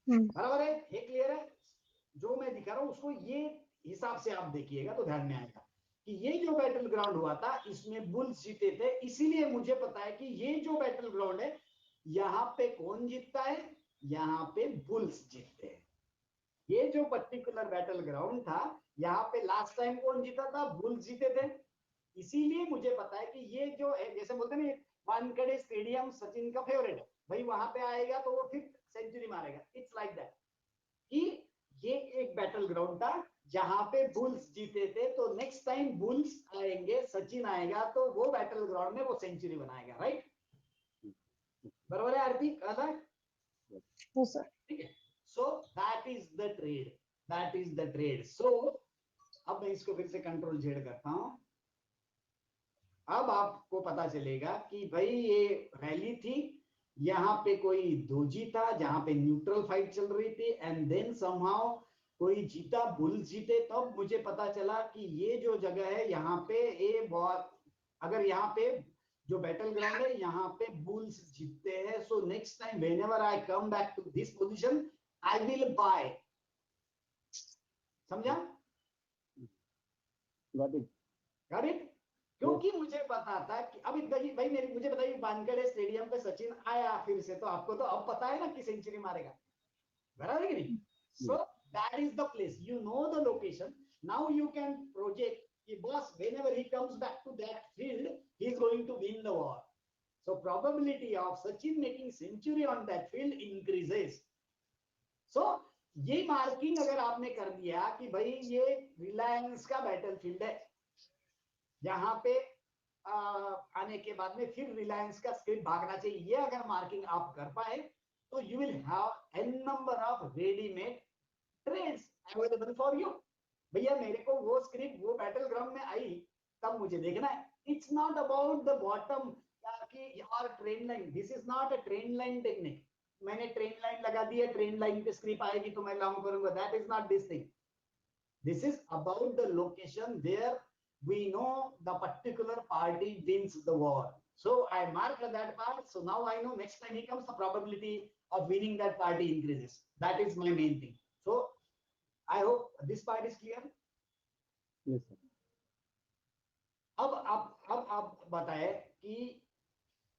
बराबर है? ये क्लियर है? जो मैं दिखा रहा हूं उसको ये हिसाब से आप देखिएगा तो ध्यान में आएगा कि ये जो बैटल ग्राउंड हुआ था इसमें बुल्स जीते थे, इसीलिए मुझे पता है कि ये जो बैटल ग्राउंड है यहाँ पे कौन जीतता है? यहाँ पे बुल्स जीतते हैं। ये जो पर्टिकुलर बैटल ग्राउंड था यहाँ पे लास्ट टाइम कौन जीता था? बुल्स जीते थे। इसीलिए मुझे पता है कि ये जो है, जैसे बोलते हैं ना, वानखेड़े स्टेडियम सचिन का फेवरेट है भाई, वहां पे आएगा तो वो फिर सेंचुरी मारेगा। इट्स लाइक दैट कि ये एक बैटल ग्राउंड था जहां पे बुल्स जीते थे, तो नेक्स्ट टाइम बुल्स आएंगे, सचिन आएगा तो वो बैटल ग्राउंड में वो सेंचुरी बनाएगा, राइट? बराबर है आरती? ठीक है। So that is the trade, that is the trade. So अब मैं इसको फिर से कंट्रोल Z करता हूं। अब आपको पता चलेगा कि भाई ये रैली थी, यहाँ पे कोई दोजी था जहां पे न्यूट्रल फाइट चल रही थी, एंड देन समहाउ कोई जीता, बुल्स जीते। तब मुझे पता चला कि ये जो जगह है यहाँ पे ये बहुत, अगर यहाँ पे जो बैटल ग्राउंड है यहाँ पे बुल्स जीतते हैं, so next time whenever I come back to this position I will buy. समझा? Got it. Got it? क्योंकि मुझे पता था कि अभी भाई मेरी मुझे बताइए, वानखेड़े स्टेडियम पे सचिन आया फिर से, तो आपको तो अब पता है ना कि सेंचुरी मारेगा, बराबर है कि नहीं? सो that is the place, you know the location, now you can project कि boss whenever he comes back to that field he is going to win the war, so probability of Sachin making century on that field increases. So ये marking अगर आपने कर दिया कि भाई ये रिलायंस का बैटलफील्ड है, यहाँ पे आने के बाद में फिर रिलायंस का स्क्रिप्ट भागना चाहिए, ये अगर मार्किंग आप कर पाए तो you will have n number of readymade trades available for you. भैया मेरे को वो स्क्रिप्ट वो बैटल ग्राउंड में आई तब मुझे देखना है। It's not about the bottom कि और train line, this is not a train line technique. मैंने ट्रेन लाइन लगा दी है, ट्रेन लाइन पे स्क्रिप्ट आएगी तो मैं लॉन्ग करूंगा, that is not this thing. This is about the location where we know the particular party wins the war, so I marked that part, so now I know next time he comes the probability of winning that party increases. That is my main thing. So I hope this part is clear. Yes sir. अब आप बताए कि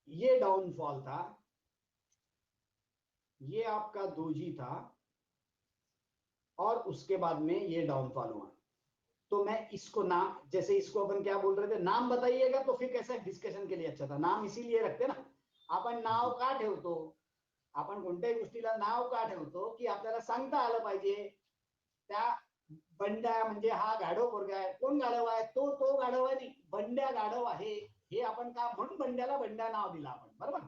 ये downfall था, ये आपका doji था, और उसके बाद में ये डाउनफॉल हुआ। तो मैं इसको नाम, जैसे इसको अपन क्या बोल रहे थे, नाम बताइएगा तो फिर कैसे डिस्कशन के लिए अच्छा था। नाम इसीलिए रखते ना, आपण नाव का ठेवतो, आपण कोणत्याही गोष्टीला नाव का ठेवतो की आपल्याला सांगता आलं पाहिजे त्या बंड्या म्हणजे हा गाढव पोरगा आहे, कोण गाढव आहे, तो गाढव आहे नाही, बंड्या गाढव आहे हे आपण का म्हणून बंड्याला बंड्या नाव दिलं आपण, बरोबर?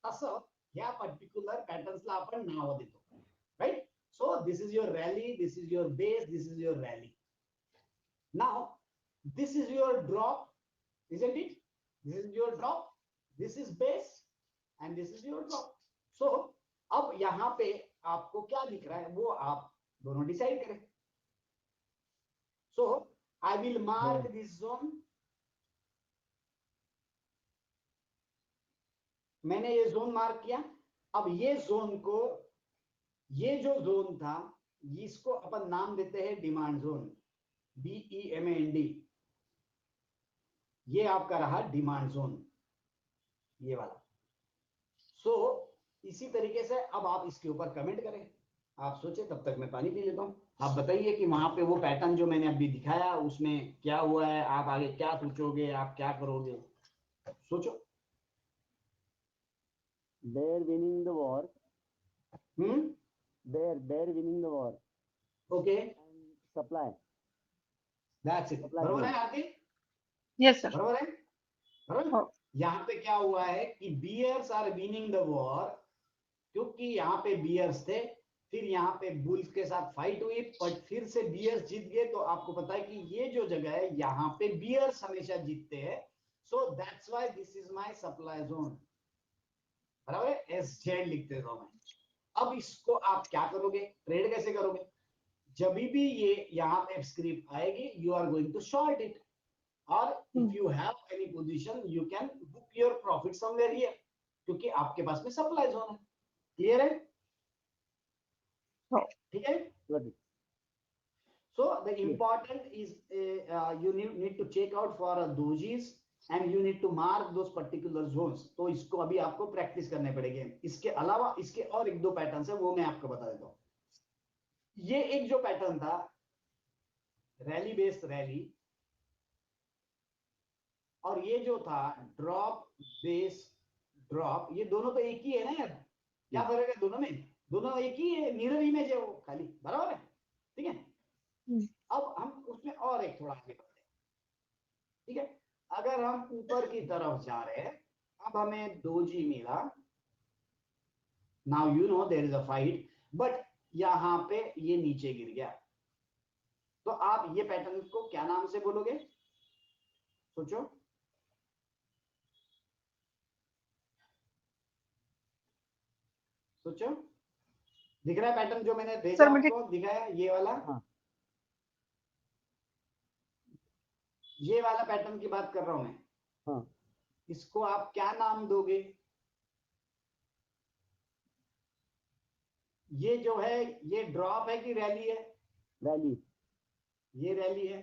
तसं ह्या पर्टिक्युलर पॅटर्न्सला आपण नाव देतो, right? So this is your rally, this is your base, this is your rally. Now, this is your drop, isn't it? This is your drop, this is base, and this is your drop. So, अब यहाँ पे आपको क्या दिख रहा है वो आप दोनों डिसाइड करें. So, I will mark this zone. मैंने ये जोन मार्क किया. अब ये जोन को, ये जो जोन था इसको अपन नाम देते हैं डिमांड जोन, DEMAND. ये आपका रहा डिमांड जोन, ये वाला. सो इसी तरीके से अब आप इसके ऊपर कमेंट करें, आप सोचे, तब तक मैं पानी पी लेता हूँ. आप बताइए कि वहां पे वो पैटर्न जो मैंने अभी दिखाया उसमें क्या हुआ है, आप आगे क्या सोचोगे, आप क्या करोगे, सोचो. Bear winning the war. Bear winning the war. Okay, And supply. That's it. बरोबर है आरती? Yes sir. बरोबर है? बरोबर. यहाँ पे क्या हुआ है कि bears are winning the war, क्योंकि यहाँ पे बियर्स थे, फिर यहाँ पे बुल्स के साथ फाइट हुई, पर फिर से बियर्स जीत गए. तो आपको पता है कि ये जो जगह है यहाँ पे बियर्स हमेशा जीतते हैं, so that's why this is my supply zone, बराबर है, SZ लिख देता हूं मैं। अब इसको आप क्या करोगे, ट्रेड कैसे करोगे, जब भी ये यहाँ पे स्क्रिप्ट आएगी you are going to short it, और if you have any position you can book your profit somewhere here, क्योंकि आपके पास में सप्लाई जोन है। क्लियर है? ठीक है। So the important is you need to check out for dojis and you need to mark those particular zones. तो इसको अभी आपको प्रैक्टिस करने पड़ेंगे। इसके अलावा इसके और एक दो पैटर्न्स है, वो मैं आपको बता देता हूँ। ये एक जो पैटर्न था रैली बेस्ड रैली, और ये जो था ड्रॉप बेस ड्रॉप, ये दोनों तो एक ही है ना यार, क्या फर्क है दोनों में? दोनों एक ही है, मिरर इमेज है वो खाली, बराबर है, ठीक है। अब हम उसमें और एक थोड़ा आगे बढ़ते हैं, ठीक है। अगर हम ऊपर की तरफ जा रहे हैं, अब हमें डोजी मिला, now you know there is a fight, but यहां पे ये नीचे गिर गया, तो आप ये पैटर्न को क्या नाम से बोलोगे, सोचो। सोचो, दिख रहा है पैटर्न जो मैंने भेजा आपको, दिखाया ये वाला? हाँ। ये वाला पैटर्न की बात कर रहा हूं मैं। हाँ। इसको आप क्या नाम दोगे? ये जो है ये ड्रॉप है कि रैली है? रैली। ये रैली है।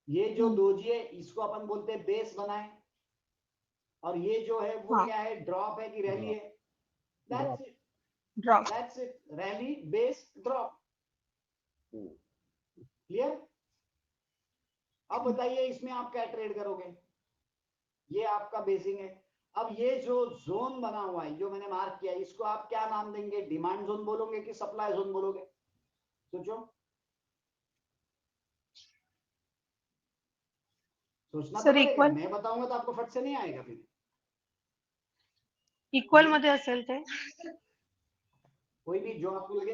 ये जो डोजी है इसको अपन बोलते हैं बेस बनाए, और ये जो है वो क्या है, ड्रॉप है कि रैली है? That's it, that's it, rally base drop. Clear? अब बताइए इसमें आप क्या ट्रेड करोगे, ये आपका बेसिंग है। अब ये जो जोन बना हुआ है जो मैंने मार्क किया, इसको आप क्या नाम देंगे, डिमांड जोन बोलोगे कि सप्लाई जोन बोलोगे? सोचो, सोचना तो पड़ेगा, मैं बताऊंगा तो आपको फट से नहीं आएगा फिर। इक्वल मध्ये असेल ते, कोई भी जो आपको लगे।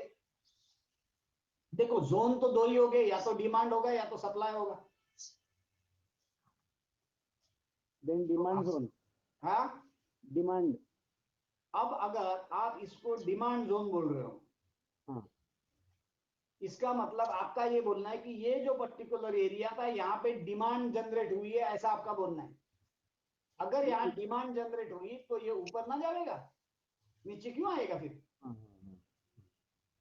देखो जोन तो दो ही हो गए, या तो डिमांड होगा या तो सप्लाई होगा। Then demand zone. हाँ, डिमांड। अब अगर आप इसको डिमांड जोन बोल रहे हो, हाँ। इसका मतलब आपका ये बोलना है कि ये जो पर्टिकुलर एरिया था यहाँ पे डिमांड जनरेट हुई है, ऐसा आपका बोलना है। अगर यहाँ डिमांड जनरेट हुई तो ये ऊपर ना जाएगा, नीचे क्यों आएगा फिर?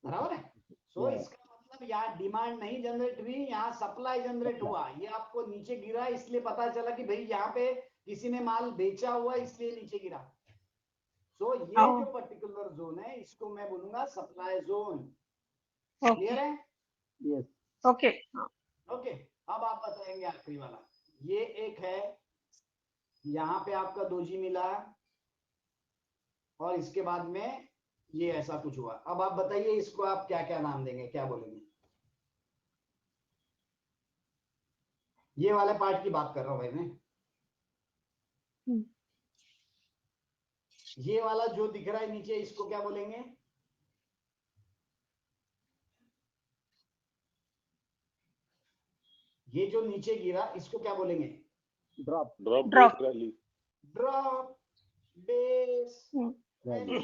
बराबर है। सो इसका मतलब यहाँ डिमांड नहीं जनरेट हुई, यहाँ सप्लाई जनरेट हुआ। ये आपको नीचे गिरा इसलिए पता चला कि भाई यहाँ पे किसी ने माल बेचा हुआ इसलिए नीचे गिरा। सो ये जो पर्टिकुलर जोन है इसको मैं बोलूंगा सप्लाई जोन। क्लियर है? यस। Okay okay. अब आप बताएंगे आखिरी वाला, ये एक है, यहाँ पे आपका दोजी मिला और इसके बाद में ये ऐसा कुछ हुआ। अब आप बताइए इसको आप क्या क्या नाम देंगे, क्या बोलेंगे? ये वाले पार्ट की बात कर रहा हूं भाई मैं। ये वाला जो दिख रहा है नीचे, इसको क्या बोलेंगे? ये जो नीचे गिरा इसको क्या बोलेंगे? Drop. Drop drop base rally.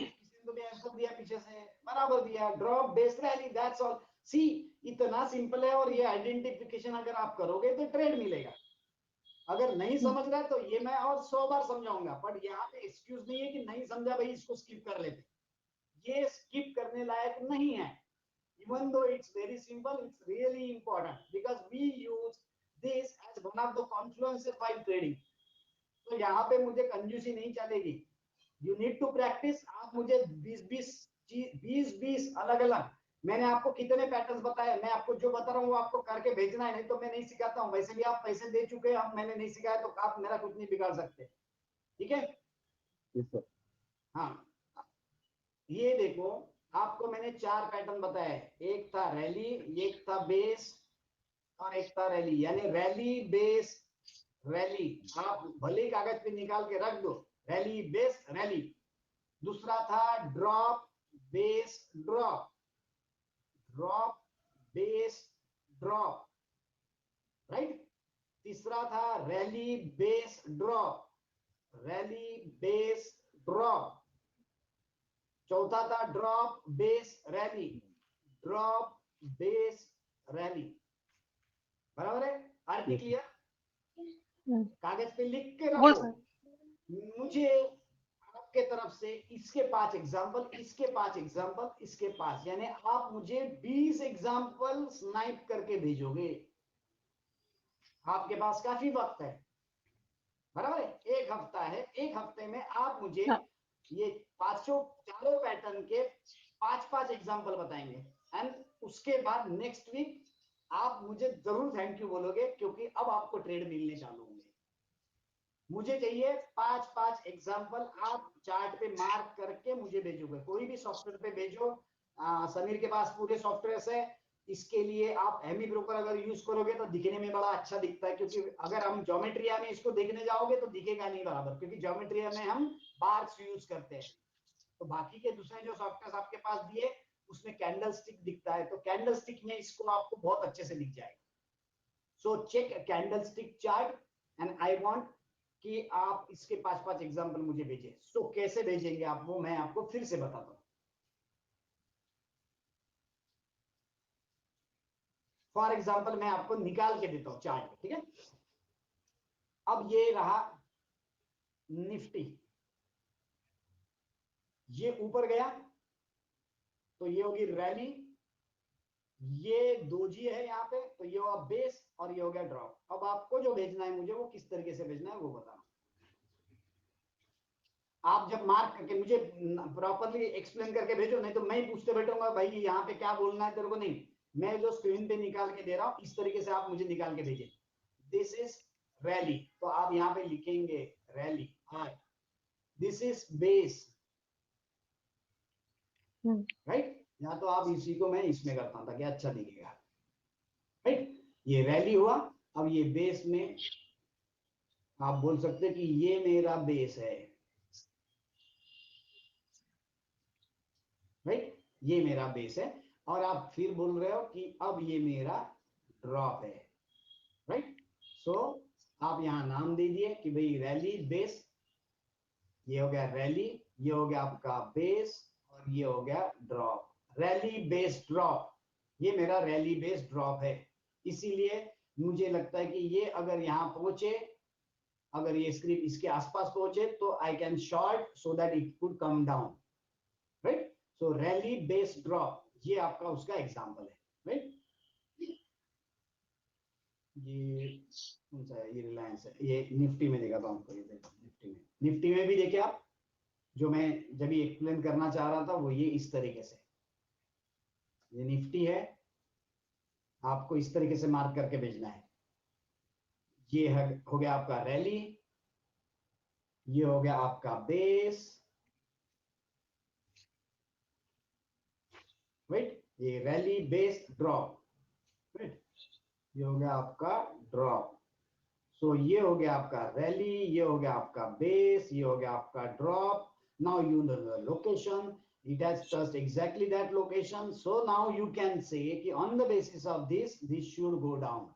तो भी आंसर दिया पीछे से, बराबर दिया, drop base rally, that's all. See इतना सिंपल है, और ये आइडेंटिफिकेशन अगर आप करोगे तो ट्रेड मिलेगा। अगर नहीं समझ रहा है तो ये मैं और 100 बार समझाऊंगा, बट यहाँ पे एक्सक्यूज नहीं है कि नहीं समझा भाई इसको स्किप कर लेते, ये स्किप करने लायक नहीं है। Even though it's very simple, it's really important because we use this as one of the confluences while trading. तो यहाँ पे मुझे कंजूसी नहीं चलेगी। You need to practice। आप मुझे 20 अलग अलग, मैंने आपको कितने पैटर्न्स बताए, मैं आपको जो बता रहा हूँ वो आपको करके भेजना है, नहीं तो मैं नहीं सिखाता हूँ। वैसे भी आप पैसे दे चुके हैं, अब मैंने नहीं सिखाया तो आप मेरा कुछ नहीं बिगाड़ सकते, ठीक है? Yes sir. हाँ, ये देखो आपको मैंने 4 पैटर्न बताए, एक था रैली, एक था बेस और एक था रैली, यानी रैली बेस रैली। आप भले कागज पे निकाल के रख दो, रैली बेस रैली। दूसरा था drop base drop, drop base drop, right? तीसरा था rally base drop, rally base drop. चौथा था drop base rally, drop base rally. बराबर है? आरती क्लियर? कागज पे लिख के बोल रखो। सर। मुझे आपके तरफ से इसके 5 एग्जाम्पल, इसके 5 एग्जाम्पल, इसके 5, यानी आप मुझे 20 एग्जाम्पल स्नाइप करके भेजोगे। आपके पास काफी वक्त है, बराबर है? 1 हफ्ता है, 1 हफ्ते में आप मुझे हाँ। ये चारों पैटर्न के 5-5 एग्जाम्पल बताएंगे। एंड उसके बाद नेक्स्ट वीक आप मुझे जरूर थैंक यू बोलोगे, क्योंकि अब आपको ट्रेड मिलने चालू होंगे। मुझे चाहिए 5-5 एग्जाम्पल, आप चार्ट पे मार्क करके मुझे भेजोगे। कोई भी सॉफ्टवेयर पे भेजो। समीर के पास पूरे सॉफ्टवेयर है। इसके लिए आप एमी ब्रोकर अगर यूज करोगे तो दिखने में बड़ा अच्छा दिखता है, क्योंकि अगर हम ज्योमेट्रिया में इसको देखने जाओगे तो दिखेगा नहीं बराबर, क्योंकि ज्योमेट्रिया में हम बार्स यूज करते हैं। तो बाकी के दूसरे जो सॉफ्टवेयर आपके पास दिए उसमें कैंडल स्टिक दिखता है, तो कैंडल स्टिक में इसको आपको बहुत अच्छे से दिख जाएगा। So check candle stick chart and I want कि आप इसके 5-5 एग्जाम्पल मुझे भेजें। सो कैसे भेजेंगे आप, वो मैं आपको फिर से बताता हूं। फॉर एग्जाम्पल मैं आपको निकाल के देता हूं चार्ट, ठीक है? अब ये रहा निफ्टी, ये ऊपर गया तो ये होगी रैली, ये दोजी है यहाँ पे, तो ये होगा बेस और ये हो गया ड्रॉप। अब आपको जो भेजना है मुझे, वो किस तरीके से भेजना है वो बताना। आप जब मार्क करके मुझे प्रॉपरली एक्सप्लेन करके भेजो, नहीं तो मैं ही पूछते बैठूंगा भाई यहाँ पे क्या बोलना है तेरे को। नहीं, मैं जो स्क्रीन पे निकाल के दे रहा हूँ इस तरीके से आप मुझे निकाल के भेजिए। दिस इज रैली, तो आप यहाँ पे लिखेंगे rally R. This is base, right? या तो आप इसी को मैं इसमें करता हूँ ताकि अच्छा दिखेगा, राइट? ये रैली हुआ। अब ये बेस में आप बोल सकते हैं कि ये मेरा बेस है, राइट? ये मेरा बेस है। और आप फिर बोल रहे हो कि अब ये मेरा ड्रॉप है, राइट? सो आप यहां नाम दे दिए कि भाई रैली बेस, ये हो गया रैली, ये हो गया आपका बेस और ये हो गया ड्रॉप। रैली बेस ड्रॉप, ये मेरा रैली बेस ड्रॉप है। इसीलिए मुझे लगता है कि ये अगर यहां पहुंचे, अगर ये स्क्रिप्ट इसके आसपास पहुंचे तो I can short so that it could come down, right? So rally base drop, ये आपका उसका एग्जांपल है, राइट? ये कौन सा है? ये रिलायंस है। ये निफ्टी में देखा था आपको, ये निफ्टी में भी देखिए आप, जो मैं जब ये एक्सप्लेन करना चाह रहा था वो ये इस तरीके से, ये निफ्टी है, आपको इस तरीके से मार्क करके भेजना है। ये हो गया आपका रैली, ये हो गया आपका बेस, राइट? ये रैली बेस ड्रॉप, राइट? ये हो गया आपका ड्रॉप। सो ये हो गया आपका रैली, ये हो गया आपका बेस, ये हो गया आपका drop. Now you know the location, it has touched exactly that location, so now you can say कि on the basis of this should go down,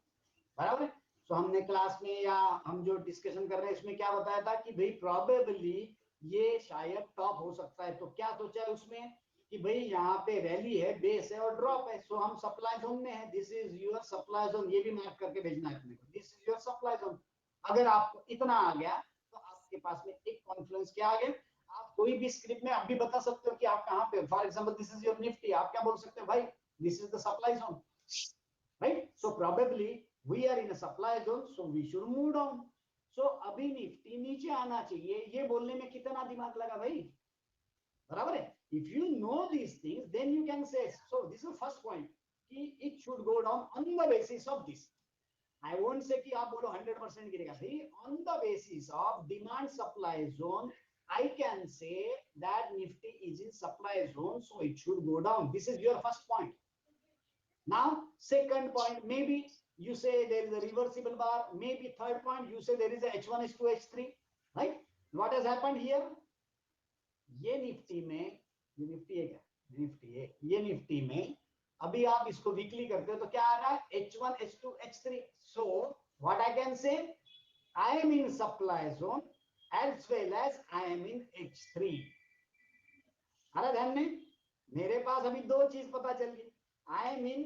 बराबर? सो हमने क्लास में या हम जो डिस्कशन कर रहे हैं इसमें क्या बताया था कि भाई प्रोबेबली ये शायद टॉप हो सकता है। तो क्या सोचा है उसमें कि भाई यहाँ पे रैली है, बेस है और ड्रॉप है, सो हम सप्लाई जोन में है। This is your supply zone, ये भी मार्क करके भेजना है अपने को, this is your supply zone. अगर आपको इतना आ गया तो आपके पास में एक कॉन्फ्रेंस क्या आ गया, आप कोई भी स्क्रिप्ट में आप भी बता सकते हो कि आप कहाँ पे। For example this is your Nifty, आप क्या बोल सकते हो भाई, this is the supply zone, right? So probably we are in a supply zone, so we should move down. So अभी निफ्टी नीचे आना चाहिए, ये बोलने में कितना दिमाग लगा भाई, बराबर है? If you know these things, then you can say, so this is the first point, कि it should go down on the basis of this. I won't say कि आप बोलो 100% गिरेगा भाई, on the basis of demand supply zone, I can say that Nifty is in supply zone, so it should go down. This is your first point. Now, second point, maybe you say there is a reversible bar. Maybe third point, you say there is a H1, H2, H3, right? What has happened here? ये Nifty में, ये Nifty है क्या? Nifty है। ये Nifty में अभी आप इसको वीकली करते हो तो क्या आ रहा है? H1, H2, H3. So what I can say, I am in supply zone as well as I am in H3. आ रहा ध्यान में? मेरे पास अभी दो चीज पता चल गई. I am in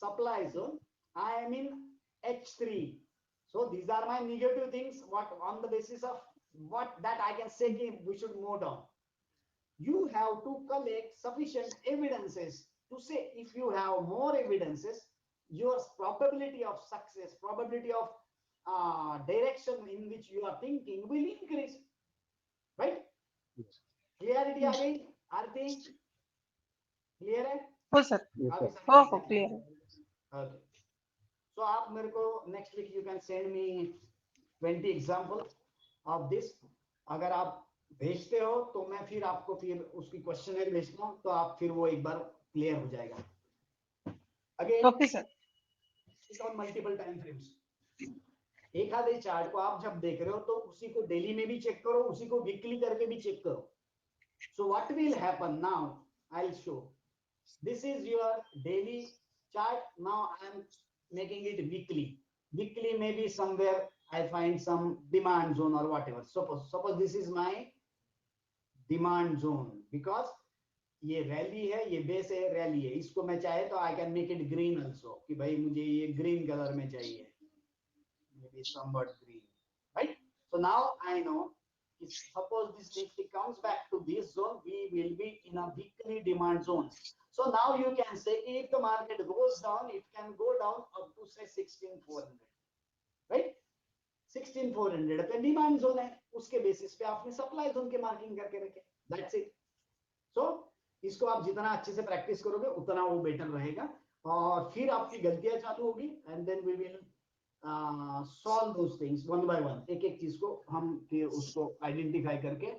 supply zone, I am in H3. So these are my negative things. What on the basis of what that I can say we should move down. You have to collect sufficient evidences to say, if you have more evidences, your probability of success, probability of direction in which you are thinking will increase, right? Yes. Clarity आ गई? आरती clear है? हो sir. Yes, अभी sir. समझ हो में clear है. Okay. So आप मेरे को next week you can send me 20 example of this. अगर आप भेजते हो तो मैं फिर आपको फिर उसकी क्वेश्चनर भेजता हूँ, तो आप फिर वो एक बार क्लियर हो जाएगा. Again okay sir. It on multiple time frames. एक आधे चार्ट को आप जब देख रहे हो तो उसी को डेली में भी चेक करो, उसी को वीकली करके भी चेक करो. So what will happen now, I will show. This is your daily chart. Now I am making it weekly. Weekly maybe somewhere I find some demand zone or whatever. Suppose this is my demand zone, because ये rally है, ये base है, rally है. इसको मैं चाहे तो I can make it green also, कि भाई मुझे ये ग्रीन कलर में चाहिए, maybe somewhat green, right? So now I know, suppose this Nifty comes back to this zone, we will be in a weekly demand zone. So now you can say if the market goes down, it can go down up to say 16,400, right? 16,400 पे demand zone है, उसके basis पे आपने supply zone के marking करके रखे. That's it. सो इसको आप जितना अच्छे से प्रैक्टिस करोगे उतना वो बेटर रहेगा, और फिर आपकी गलतियां चालू होगी, and then we will solve those things one by one. एक एक चीज को हम फिर उसको आइडेंटिफाई करके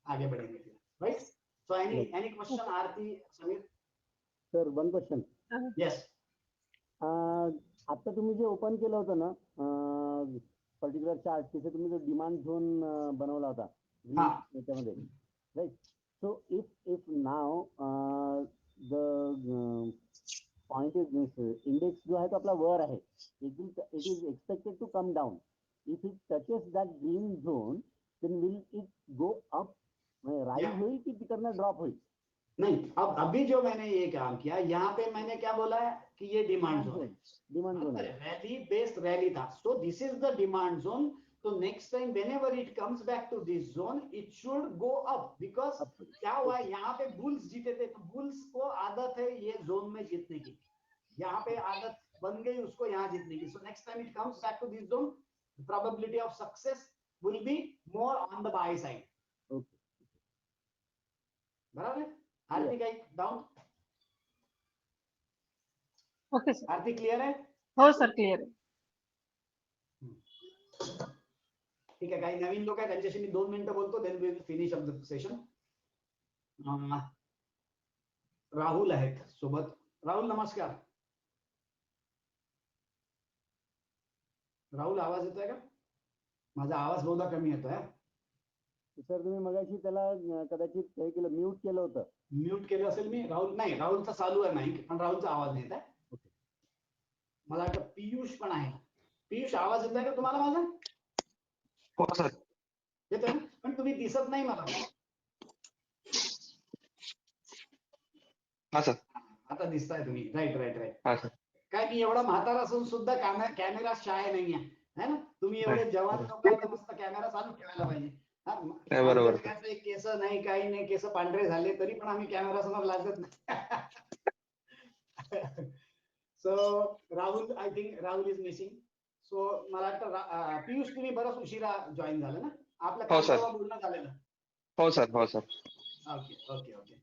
आगे बढ़ेंगे फिर, right? So any question Aarti, Sameer? Sir, one question. Yes. आता तुम्ही जे ओपन केलं होतं ना पर्टिक्युलर चार्ट, तिथे तुम्ही जो डिमांड झोन बनवला होता हा. त्याच्यामध्ये, right? So if now the point is index जो आहे तो आपला वर आहे, it is expected to come down. If it touches that green zone then will it go up, rise Yeah. होईल की तिकडनं ड्रॉप होईल? नहीं, अब अभी जो मैंने ये काम किया, यहाँ पे मैंने क्या बोला है कि ये डिमांड जोन है. डिमांड झोन आहे. रैली बेस्ड रैली था, so this is the demand zone. तो next time whenever it comes back to this zone, it should go up, because क्या हुआ है, यहाँ पे बुल्स जीते थे, तो बुल्स को आदत है ये जोन में जीतने की, यहाँ पे आदत बन गई उसको यहाँ जीतने की. So next time it comes back to this zone, probability of success will be more on the buy side. Okay. बराबर है? आरती का down? Okay sir. Aarti clear है? हो सर क्लियर आहे. ठीक आहे. काही नवीन लोक आहेत, त्यांच्याशी मी 2 मिनिटं बोलतो, then we will finish up the session. Rahul आहेत सोबत. राहुल नमस्कार. राहुल आवाज येतोय का? माझा आवाज बहुधा कमी येतोय. सर तुम्ही मगाशी त्याला कदाचित हे केलं, म्यूट केलं होतं. म्यूट केलं असेल मी. राहुल नाही, राहुलचा चालू आहे नाही, पण राहुलचा आवाज नाही येत आहे. मला वाटतं पियुष पण आहे. पियुष आवाज येतोय का तुम्हाला माझा? हो सर. येतोय ना? पण तुम्ही दिसत नाही मला. हा सर. आता दिसताय तुम्ही. राईट. हा सर. काय मी एवढा म्हातारा असून सुद्धा कॅमेरा शाय नाहीये, है ना? तुम्ही एवढे जवान लोक आहे, तर मस्त कॅमेरा चालू ठेवायला पाहिजे. बरोबर. केस नाही, काही नाही, केस पांढरे झाले तरी पण आम्ही कॅमेरा समोर लाजत नाही. So Rahul, I think Rahul is missing. So मला वाटतं पियुष तुम्ही बरंच उशिरा जॉईन झालं ना? आपलं हो, सर. काल बोलणं झालेलं. हो सर. ओके.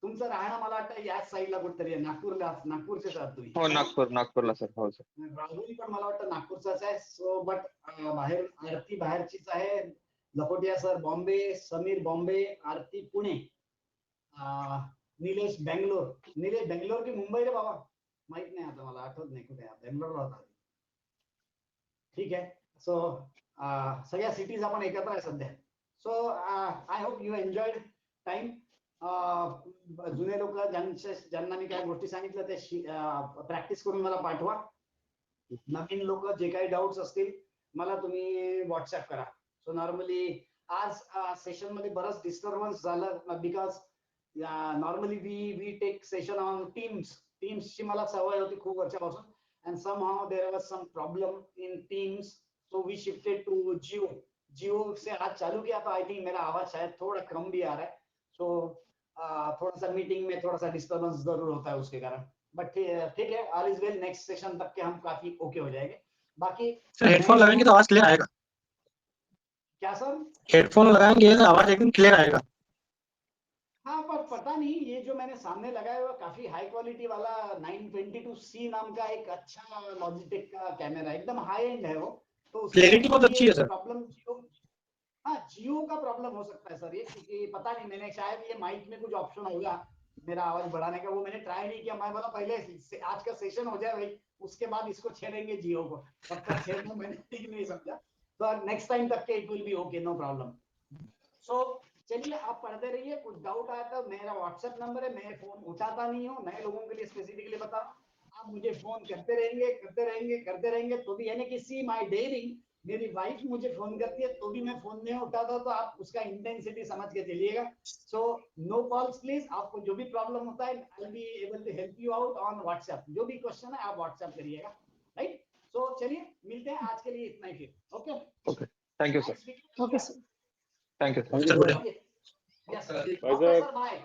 तुमचं राहणं मला वाटतं याच साईडला कुठतरी आहे, नागपूरचेच आहात तुम्ही? हो, नागपूरला सर. हो सर. राहुल पण मला वाटतं नागपूरचाच आहे. सो बट बाहेर आरती बाहेरचीच आहे. लखोटिया सर बॉम्बे, समीर बॉम्बे, आरती पुणे, निलेश बेंगलोर. निलेश बेंगलोर की मुंबई रे बाबा? माहित नाही, आता मला आठवत नाही कुठे. बेंगलोरला होता. ठीक आहे. सो सगळ्या सिटीज आपण एकत्र आहे सध्या. So I hope you enjoyed time. जुने लोक ज्यांना मी काय गोष्टी सांगितलं ते प्रॅक्टिस करून मला पाठवा. नवीन लोक जे काही डाऊट्स असतील मला तुम्ही व्हॉट्सअप करा. सो नॉर्मली आज सेशन मध्ये बरंच डिस्टर्बन्स झालं because normally we take session on टीम्सची मला सवय होती खूप वर्षापासून and somehow there was some problem in Teams, so we shifted to Jio से आज चालू किया तो आई थिंक मेरा आवाज शायद थोड़ा कम भी आ रहा है. सो थोड़ा सा मीटिंग में थोड़ा सा डिस्टर्बेंस जरूर होता है उसके कारण, बट ठीक है, all is well. Next session तक के हम काफी ओके हो जाएंगे. बाकी सर हेडफोन लगाएंगे तो आवाज क्लियर आएगा. क्या सर? हेडफोन लगाएंगे तो आवाज एकदम क्लियर आएगा. हाँ, पर पता नहीं ये जो मैंने सामने लगाया हुआ काफी हाई क्वालिटी वाला 922C नाम का एक अच्छा लॉजिटेक का कैमरा, एकदम हाई एंड है वो. तो क्लैरिटी बहुत अच्छी है सर. प्रॉब्लम जियो का प्रॉब्लम हो सकता है सर ये, क्योंकि पता नहीं, मैंने शायद ये माइक में कुछ ऑप्शन होगा मेरा आवाज बढ़ाने का, वो मैंने ट्राई नहीं किया. मैं बोला पहले आज का सेशन हो जाए भाई, उसके बाद इसको छेड़ेंगे जियो को, तब तक छेड़ना मैंने ठीक नहीं समझा. तो नेक्स्ट टाइम तक के it will be okay, no problem. So चलिए आप पढ़ते रहिए. कुछ डाउट आया तो मेरा व्हाट्सएप नंबर है, मैं फोन उठाता नहीं हूँ, नए लोगों के लिए स्पेसिफिकली बता रहा हूँ. आप मुझे फोन करते रहेंगे तो भी, यानी कि सी माय डेयरिंग, मेरी वाइफ मुझे फोन करती है तो भी मैं फोन नहीं उठाता, तो आप उसका इंटेंसिटी समझ के चलिएगा. So no calls please. आपको जो भी प्रॉब्लम होता है I will be able to help you out on WhatsApp. जो भी क्वेश्चन है आप व्हाट्सएप करिएगा, राइट? सो चलिए मिलते हैं, आज के लिए इतना ही फिर. Okay, thank you sir. Okay sir. Thank you. Sir बोलिए. yes sir. Okay, sir, bye.